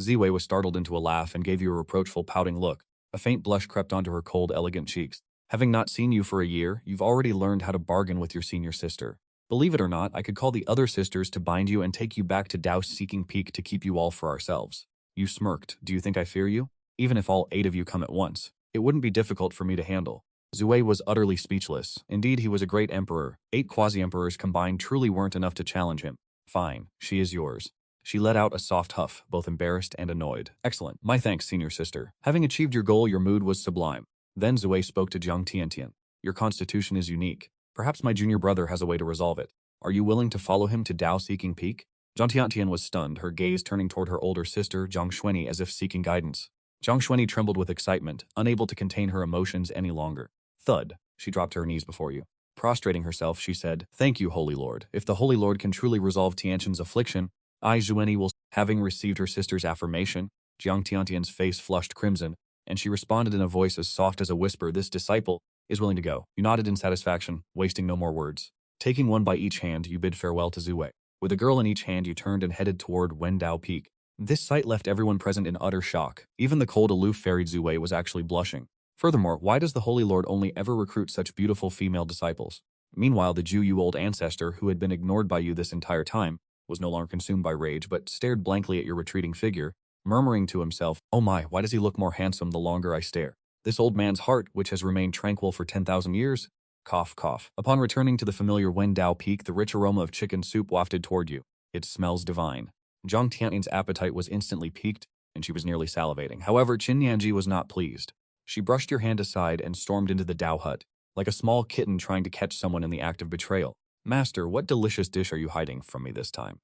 Ziwei was startled into a laugh and gave you a reproachful, pouting look. A faint blush crept onto her cold, elegant cheeks. Having not seen you for a year, you've already learned how to bargain with your senior sister. Believe it or not, I could call the other sisters to bind you and take you back to Dao-seeking Peak to keep you all for ourselves. You smirked. Do you think I fear you? Even if all 8 of you come at once, it wouldn't be difficult for me to handle. Zui was utterly speechless. Indeed, he was a great emperor. 8 quasi-emperors combined truly weren't enough to challenge him. Fine, she is yours. She let out a soft huff, both embarrassed and annoyed. Excellent. My thanks, senior sister. Having achieved your goal, your mood was sublime. Then Zui spoke to Jiang Tiantian. Your constitution is unique. Perhaps my junior brother has a way to resolve it. Are you willing to follow him to Dao-seeking Peak? Jiang Tiantian was stunned, her gaze turning toward her older sister, Jiang Xuanyi, as if seeking guidance. Jiang Xuanyi trembled with excitement, unable to contain her emotions any longer. Thud. She dropped to her knees before you. Prostrating herself, she said, Thank you, Holy Lord. If the Holy Lord can truly resolve Tiantian's affliction, I, Xuanyi, will. Having received her sister's affirmation, Jiang Tiantian's face flushed crimson, and she responded in a voice as soft as a whisper, This disciple is willing to go. You nodded in satisfaction, wasting no more words. Taking one by each hand, you bid farewell to Zui. With a girl in each hand, you turned and headed toward Wendao Peak. This sight left everyone present in utter shock. Even the cold, aloof fairy Zui was actually blushing. Furthermore, why does the Holy Lord only ever recruit such beautiful female disciples? Meanwhile, the Ju-Yu-old ancestor, who had been ignored by you this entire time, was no longer consumed by rage, but stared blankly at your retreating figure, murmuring to himself, Oh my, why does he look more handsome the longer I stare? This old man's heart, which has remained tranquil for 10,000 years? Cough, cough. Upon returning to the familiar Wendao Peak, the rich aroma of chicken soup wafted toward you. It smells divine. Jiang Tiantian's appetite was instantly piqued, and she was nearly salivating. However, Xianxia was not pleased. She brushed your hand aside and stormed into the Dao hut, like a small kitten trying to catch someone in the act of betrayal. Master, what delicious dish are you hiding from me this time?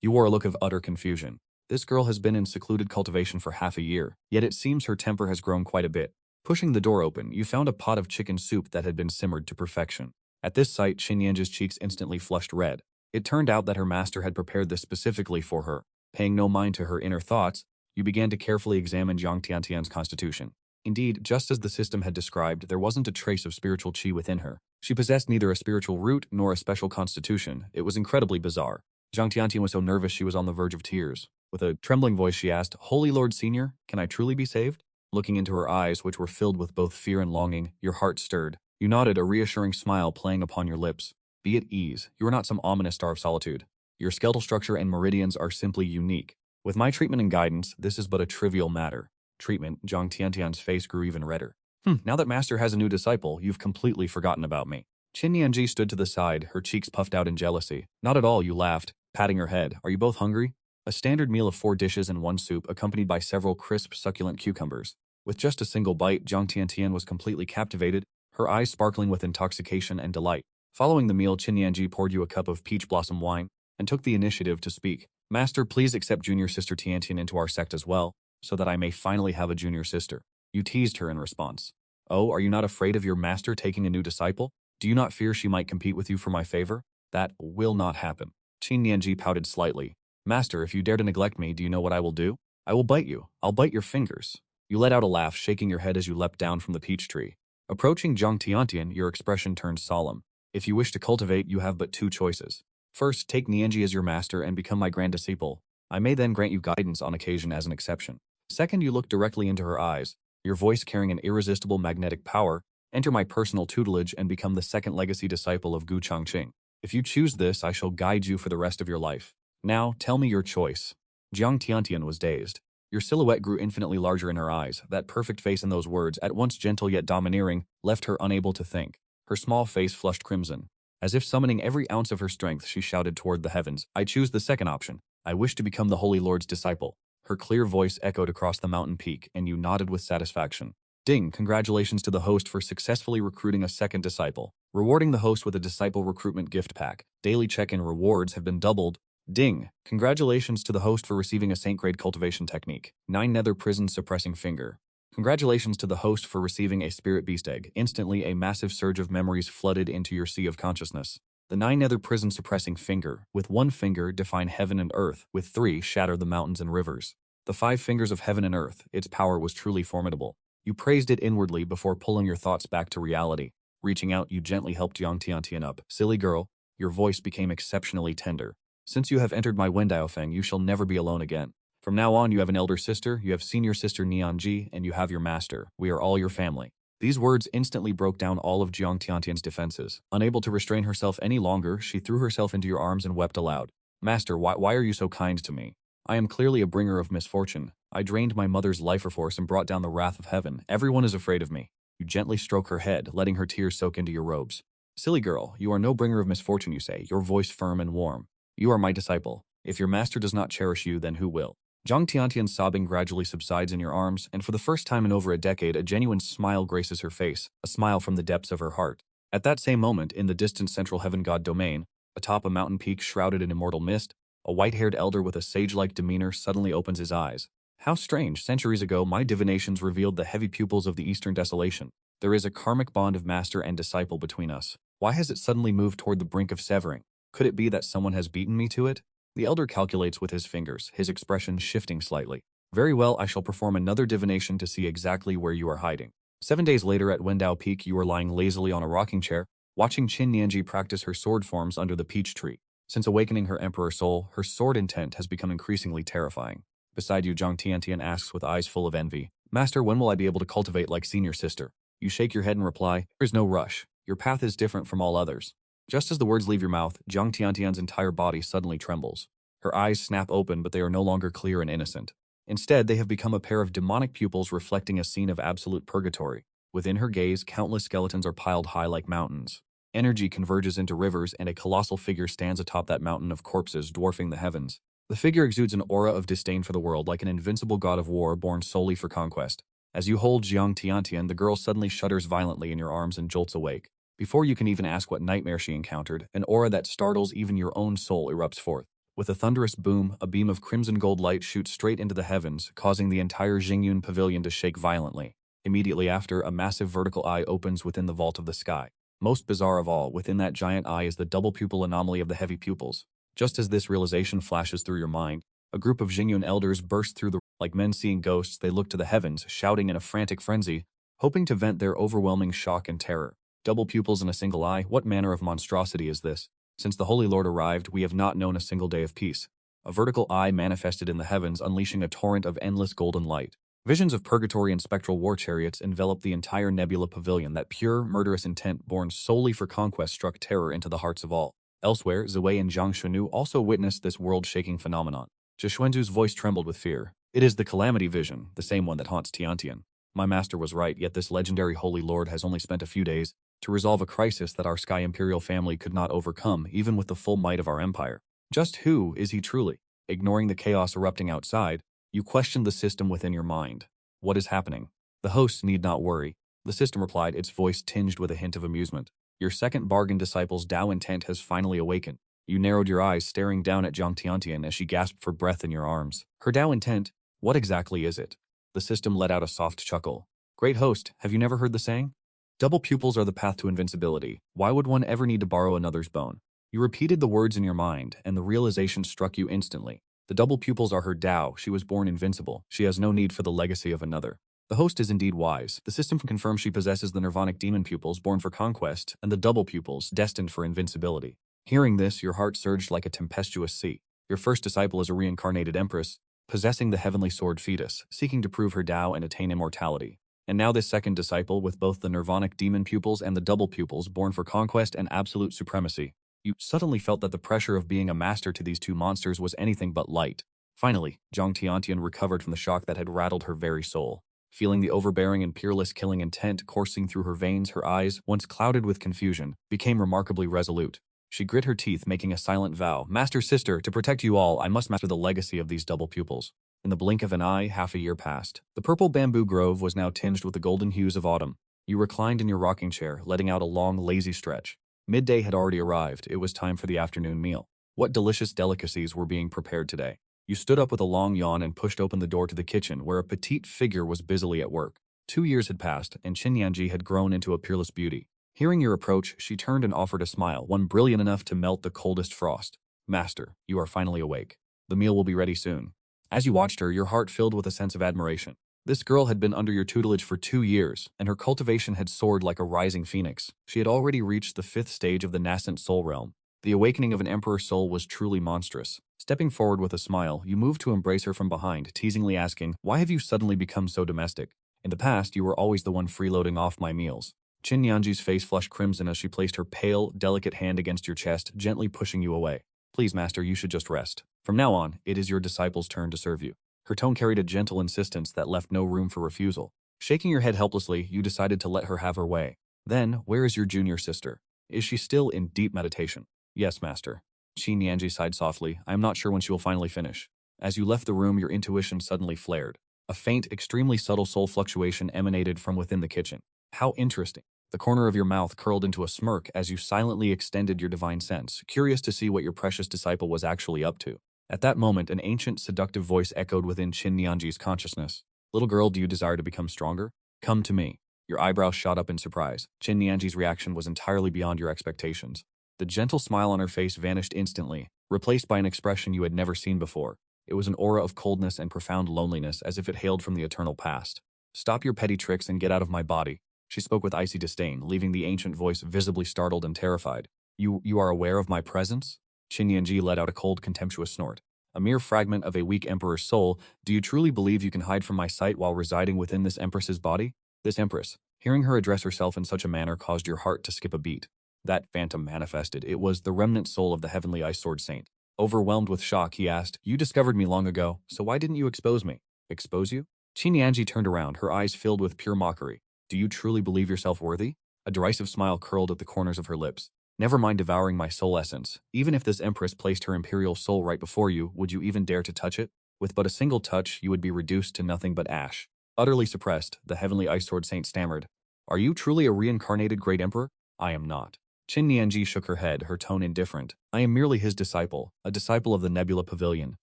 You wore a look of utter confusion. This girl has been in secluded cultivation for half a year, yet it seems her temper has grown quite a bit. Pushing the door open, you found a pot of chicken soup that had been simmered to perfection. At this sight, Xianxia's cheeks instantly flushed red. It turned out that her master had prepared this specifically for her. Paying no mind to her inner thoughts, you began to carefully examine Jiang Tiantian's constitution. Indeed, just as the system had described, there wasn't a trace of spiritual qi within her. She possessed neither a spiritual root nor a special constitution. It was incredibly bizarre. Jiang Tiantian was so nervous she was on the verge of tears. With a trembling voice, she asked, Holy Lord Senior, can I truly be saved? Looking into her eyes, which were filled with both fear and longing, your heart stirred. You nodded, a reassuring smile playing upon your lips. Be at ease. You are not some ominous star of solitude. Your skeletal structure and meridians are simply unique. With my treatment and guidance, this is but a trivial matter. Treatment, Jiang Tiantian's face grew even redder. Now that Master has a new disciple, you've completely forgotten about me. Xianxia stood to the side, her cheeks puffed out in jealousy. Not at all, you laughed, patting her head. Are you both hungry? A standard meal of 4 dishes and 1 soup, accompanied by several crisp, succulent cucumbers. With just a single bite, Jiang Tiantian was completely captivated, her eyes sparkling with intoxication and delight. Following the meal, Xianxia poured you a cup of peach blossom wine and took the initiative to speak. Master, please accept junior sister Tiantian into our sect as well, so that I may finally have a junior sister. You teased her in response. Oh, are you not afraid of your master taking a new disciple? Do you not fear she might compete with you for my favor? That will not happen. Xianxia pouted slightly. Master, if you dare to neglect me, do you know what I will do? I will bite you. I'll bite your fingers. You let out a laugh, shaking your head as you leapt down from the peach tree. Approaching Jiang Tiantian, your expression turned solemn. If you wish to cultivate, you have but 2 choices. First, take Nianji as your master and become my grand disciple. I may then grant you guidance on occasion as an exception. Second, you look directly into her eyes, your voice carrying an irresistible magnetic power, enter my personal tutelage and become the 2nd legacy disciple of Gu Changqing. If you choose this, I shall guide you for the rest of your life. Now, tell me your choice. Jiang Tiantian was dazed. Your silhouette grew infinitely larger in her eyes. That perfect face and those words, at once gentle yet domineering, left her unable to think. Her small face flushed crimson. As if summoning every ounce of her strength, she shouted toward the heavens, I choose the 2nd option. I wish to become the Holy Lord's disciple. Her clear voice echoed across the mountain peak, and you nodded with satisfaction. Ding! Congratulations to the host for successfully recruiting a second disciple. Rewarding the host with a disciple recruitment gift pack. Daily check-in rewards have been doubled. Ding! Congratulations to the host for receiving a Saint-grade cultivation technique. 9 nether prison suppressing finger. Congratulations to the host for receiving a spirit beast egg. Instantly, a massive surge of memories flooded into your sea of consciousness. The 9 nether prison suppressing finger. With 1 finger, define heaven and earth. With 3, shatter the mountains and rivers. The 5 fingers of heaven and earth. Its power was truly formidable. You praised it inwardly before pulling your thoughts back to reality. Reaching out, you gently helped Xianxia up. Silly girl, your voice became exceptionally tender. Since you have entered my Wendaofeng, you shall never be alone again. From now on, you have an elder sister, you have senior sister Nianji, and you have your master. We are all your family. These words instantly broke down all of Jiang Tiantian's defenses. Unable to restrain herself any longer, she threw herself into your arms and wept aloud. Master, why are you so kind to me? I am clearly a bringer of misfortune. I drained my mother's life force and brought down the wrath of heaven. Everyone is afraid of me. You gently stroke her head, letting her tears soak into your robes. Silly girl, you are no bringer of misfortune, you say, your voice firm and warm. You are my disciple. If your master does not cherish you, then who will? Jiang Tiantian's sobbing gradually subsides in your arms, and for the first time in over a decade, a genuine smile graces her face, a smile from the depths of her heart. At that same moment, in the distant central heaven god domain, atop a mountain peak shrouded in immortal mist, a white-haired elder with a sage-like demeanor suddenly opens his eyes. How strange, centuries ago my divinations revealed the heavy pupils of the Eastern Desolation. There is a karmic bond of master and disciple between us. Why has it suddenly moved toward the brink of severing? Could it be that someone has beaten me to it? The elder calculates with his fingers, his expression shifting slightly. Very well, I shall perform another divination to see exactly where you are hiding. 7 days later at Wendao Peak, you are lying lazily on a rocking chair, watching Qin Nianji practice her sword forms under the peach tree. Since awakening her emperor soul, her sword intent has become increasingly terrifying. Beside you, Jiang Tiantian asks with eyes full of envy, Master, when will I be able to cultivate like senior sister? You shake your head and reply, There's no rush. Your path is different from all others. Just as the words leave your mouth, Jiang Tiantian's entire body suddenly trembles. Her eyes snap open, but they are no longer clear and innocent. Instead, they have become a pair of demonic pupils reflecting a scene of absolute purgatory. Within her gaze, countless skeletons are piled high like mountains. Energy converges into rivers, and a colossal figure stands atop that mountain of corpses, dwarfing the heavens. The figure exudes an aura of disdain for the world, like an invincible god of war born solely for conquest. As you hold Jiang Tiantian, the girl suddenly shudders violently in your arms and jolts awake. Before you can even ask what nightmare she encountered, an aura that startles even your own soul erupts forth. With a thunderous boom, a beam of crimson gold light shoots straight into the heavens, causing the entire Xingyun pavilion to shake violently. Immediately after, a massive vertical eye opens within the vault of the sky. Most bizarre of all, within that giant eye is the double pupil anomaly of the heavy pupils. Just as this realization flashes through your mind, a group of Xingyun elders burst through like men seeing ghosts. They look to the heavens, shouting in a frantic frenzy, hoping to vent their overwhelming shock and terror. Double pupils and a single eye, what manner of monstrosity is this? Since the Holy Lord arrived, we have not known a single day of peace. A vertical eye manifested in the heavens, unleashing a torrent of endless golden light. Visions of purgatory and spectral war chariots enveloped the entire nebula pavilion. That pure, murderous intent born solely for conquest struck terror into the hearts of all. Elsewhere, Ziwei and Zhang Shunu also witnessed this world-shaking phenomenon. Zhixuanzu's voice trembled with fear. It is the calamity vision, the same one that haunts Tiantian. My master was right, yet this legendary Holy Lord has only spent a few days to resolve a crisis that our Sky Imperial family could not overcome, even with the full might of our empire. Just who is he truly? Ignoring the chaos erupting outside, you questioned the system within your mind. What is happening? The hosts need not worry. The system replied, its voice tinged with a hint of amusement. Your second bargain disciple's Dao intent has finally awakened. You narrowed your eyes, staring down at Jiang Tiantian as she gasped for breath in your arms. Her Dao intent? What exactly is it? The system let out a soft chuckle. Great host, have you never heard the saying? Double pupils are the path to invincibility. Why would one ever need to borrow another's bone? You repeated the words in your mind, and the realization struck you instantly. The double pupils are her Dao. She was born invincible. She has no need for the legacy of another. The host is indeed wise. The system confirms she possesses the nirvanic demon pupils born for conquest and the double pupils destined for invincibility. Hearing this, your heart surged like a tempestuous sea. Your first disciple is a reincarnated empress, possessing the heavenly sword fetus, seeking to prove her Dao and attain immortality. And now this second disciple, with both the nirvanic demon pupils and the double pupils born for conquest and absolute supremacy. You suddenly felt that the pressure of being a master to these two monsters was anything but light. Finally, Jiang Tiantian recovered from the shock that had rattled her very soul. Feeling the overbearing and peerless killing intent coursing through her veins, her eyes, once clouded with confusion, became remarkably resolute. She grit her teeth, making a silent vow. Master, sister, to protect you all, I must master the legacy of these double pupils. In the blink of an eye, half a year passed. The purple bamboo grove was now tinged with the golden hues of autumn. You reclined in your rocking chair, letting out a long, lazy stretch. Midday had already arrived. It was time for the afternoon meal. What delicious delicacies were being prepared today? You stood up with a long yawn and pushed open the door to the kitchen, where a petite figure was busily at work. 2 years had passed, and Xianxia had grown into a peerless beauty. Hearing your approach, she turned and offered a smile, one brilliant enough to melt the coldest frost. Master, you are finally awake. The meal will be ready soon. As you watched her, your heart filled with a sense of admiration. This girl had been under your tutelage for 2 years, and her cultivation had soared like a rising phoenix. She had already reached the 5th stage of the nascent soul realm. The awakening of an emperor's soul was truly monstrous. Stepping forward with a smile, you moved to embrace her from behind, teasingly asking, "Why have you suddenly become so domestic? In the past, you were always the one freeloading off my meals." Xianxia's face flushed crimson as she placed her pale, delicate hand against your chest, gently pushing you away. "Please, master, you should just rest. From now on, it is your disciple's turn to serve you." Her tone carried a gentle insistence that left no room for refusal. Shaking your head helplessly, you decided to let her have her way. "Then, where is your junior sister? Is she still in deep meditation?" "Yes, master." Xianxia sighed softly. "I am not sure when she will finally finish." As you left the room, your intuition suddenly flared. A faint, extremely subtle soul fluctuation emanated from within the kitchen. "How interesting." The corner of your mouth curled into a smirk as you silently extended your divine sense, curious to see what your precious disciple was actually up to. At that moment, an ancient, seductive voice echoed within Xianxia's consciousness. "Little girl, do you desire to become stronger? Come to me." Your eyebrows shot up in surprise. Xianxia's reaction was entirely beyond your expectations. The gentle smile on her face vanished instantly, replaced by an expression you had never seen before. It was an aura of coldness and profound loneliness, as if it hailed from the eternal past. "Stop your petty tricks and get out of my body." She spoke with icy disdain, leaving the ancient voice visibly startled and terrified. You are aware of my presence?" Xianxia let out a cold, contemptuous snort. "A mere fragment of a weak emperor's soul, do you truly believe you can hide from my sight while residing within this empress's body?" This empress, hearing her address herself in such a manner, caused your heart to skip a beat. That phantom manifested. It was the remnant soul of the heavenly Ice Sword Saint. Overwhelmed with shock, he asked, "You discovered me long ago, so why didn't you expose me?" "Expose you?" Xianxia turned around, her eyes filled with pure mockery. "Do you truly believe yourself worthy?" A derisive smile curled at the corners of her lips. "Never mind devouring my soul essence. Even if this empress placed her imperial soul right before you, would you even dare to touch it? With but a single touch, you would be reduced to nothing but ash." Utterly suppressed, the heavenly Ice Sword Saint stammered, "Are you truly a reincarnated great emperor?" "I am not." Xianxia shook her head, her tone indifferent. "I am merely his disciple, a disciple of the Nebula Pavilion."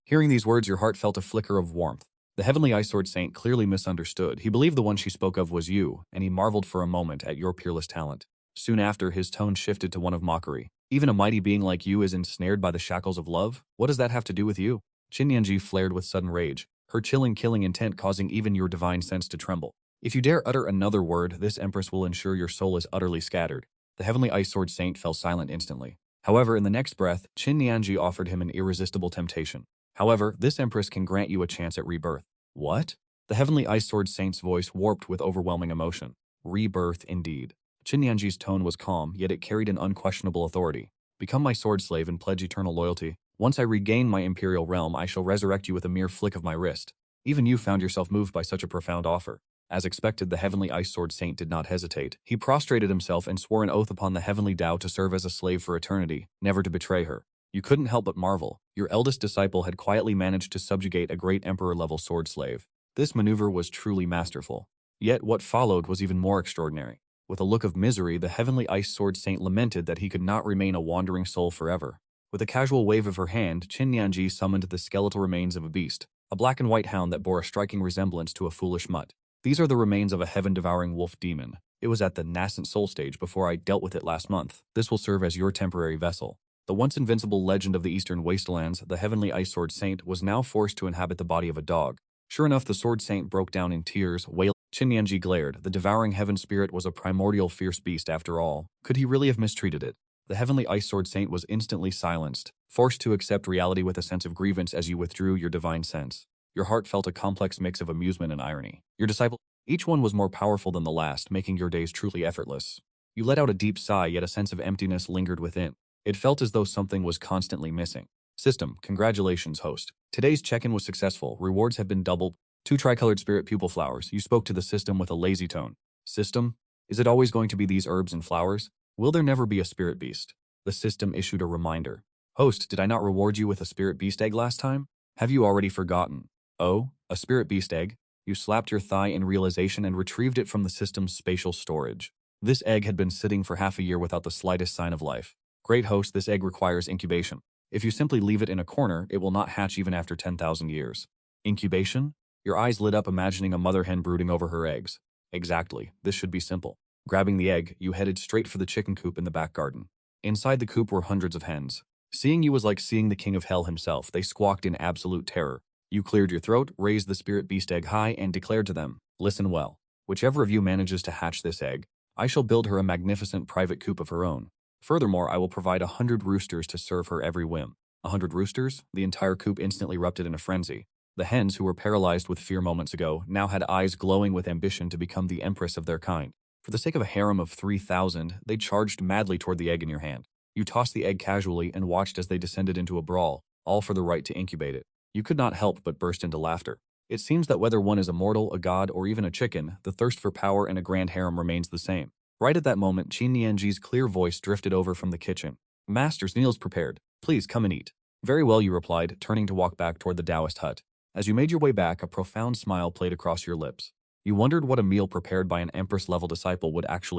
Hearing these words, your heart felt a flicker of warmth. The heavenly Ice Sword Saint clearly misunderstood. He believed the one she spoke of was you, and he marveled for a moment at your peerless talent. Soon after, his tone shifted to one of mockery. "Even a mighty being like you is ensnared by the shackles of love? What does that have to do with you?" Xianxia flared with sudden rage, her chilling, killing intent causing even your divine sense to tremble. "If you dare utter another word, this empress will ensure your soul is utterly scattered." The heavenly Ice Sword Saint fell silent instantly. However, in the next breath, Xianxia offered him an irresistible temptation. "However, this empress can grant you a chance at rebirth." "What?" The heavenly Ice Sword Saint's voice warped with overwhelming emotion. "Rebirth, indeed." Xianxia's tone was calm, yet it carried an unquestionable authority. "Become my sword slave and pledge eternal loyalty. Once I regain my imperial realm, I shall resurrect you with a mere flick of my wrist." Even you found yourself moved by such a profound offer. As expected, the heavenly Ice Sword Saint did not hesitate. He prostrated himself and swore an oath upon the heavenly DAO to serve as a slave for eternity, never to betray her. You couldn't help but marvel. Your eldest disciple had quietly managed to subjugate a great emperor-level sword slave. This maneuver was truly masterful. Yet what followed was even more extraordinary. With a look of misery, the heavenly Ice Sword Saint lamented that he could not remain a wandering soul forever. With a casual wave of her hand, Xianxia summoned the skeletal remains of a beast, a black and white hound that bore a striking resemblance to a foolish mutt. "These are the remains of a heaven-devouring wolf demon. It was at the nascent soul stage before I dealt with it last month. This will serve as your temporary vessel." The once invincible legend of the eastern wastelands, the heavenly Ice Sword Saint, was now forced to inhabit the body of a dog. Sure enough, the Sword Saint broke down in tears, wailing. Xianxia glared. The devouring heaven spirit was a primordial fierce beast after all. Could he really have mistreated it? The heavenly Ice Sword Saint was instantly silenced, forced to accept reality with a sense of grievance as you withdrew your divine sense. Your heart felt a complex mix of amusement and irony. Your disciple, each one was more powerful than the last, making your days truly effortless. You let out a deep sigh, yet a sense of emptiness lingered within. It felt as though something was constantly missing. System, congratulations, host. Today's check-in was successful. Rewards have been doubled. 2 tricolored spirit pupil flowers. You spoke to the system with a lazy tone. System? Is it always going to be these herbs and flowers? Will there never be a spirit beast? The system issued a reminder. Host, did I not reward you with a spirit beast egg last time? Have you already forgotten? Oh, a spirit beast egg? You slapped your thigh in realization and retrieved it from the system's spatial storage. This egg had been sitting for half a year without the slightest sign of life. Great host, this egg requires incubation. If you simply leave it in a corner, it will not hatch even after 10,000 years. Incubation? Your eyes lit up imagining a mother hen brooding over her eggs. Exactly, this should be simple. Grabbing the egg, you headed straight for the chicken coop in the back garden. Inside the coop were hundreds of hens. Seeing you was like seeing the king of hell himself. They squawked in absolute terror. You cleared your throat, raised the spirit beast egg high, and declared to them, "Listen well. Whichever of you manages to hatch this egg, I shall build her a magnificent private coop of her own. Furthermore, I will provide 100 roosters to serve her every whim." 100 roosters? The entire coop instantly erupted in a frenzy. The hens, who were paralyzed with fear moments ago, now had eyes glowing with ambition to become the empress of their kind. For the sake of a harem of 3,000, they charged madly toward the egg in your hand. You tossed the egg casually and watched as they descended into a brawl, all for the right to incubate it. You could not help but burst into laughter. It seems that whether one is a mortal, a god, or even a chicken, the thirst for power and a grand harem remains the same. Right at that moment, Xianxia's clear voice drifted over from the kitchen. "Master's meal's prepared. Please come and eat." "Very well," you replied, turning to walk back toward the Taoist hut. As you made your way back, a profound smile played across your lips. You wondered what a meal prepared by an Empress-level disciple would actually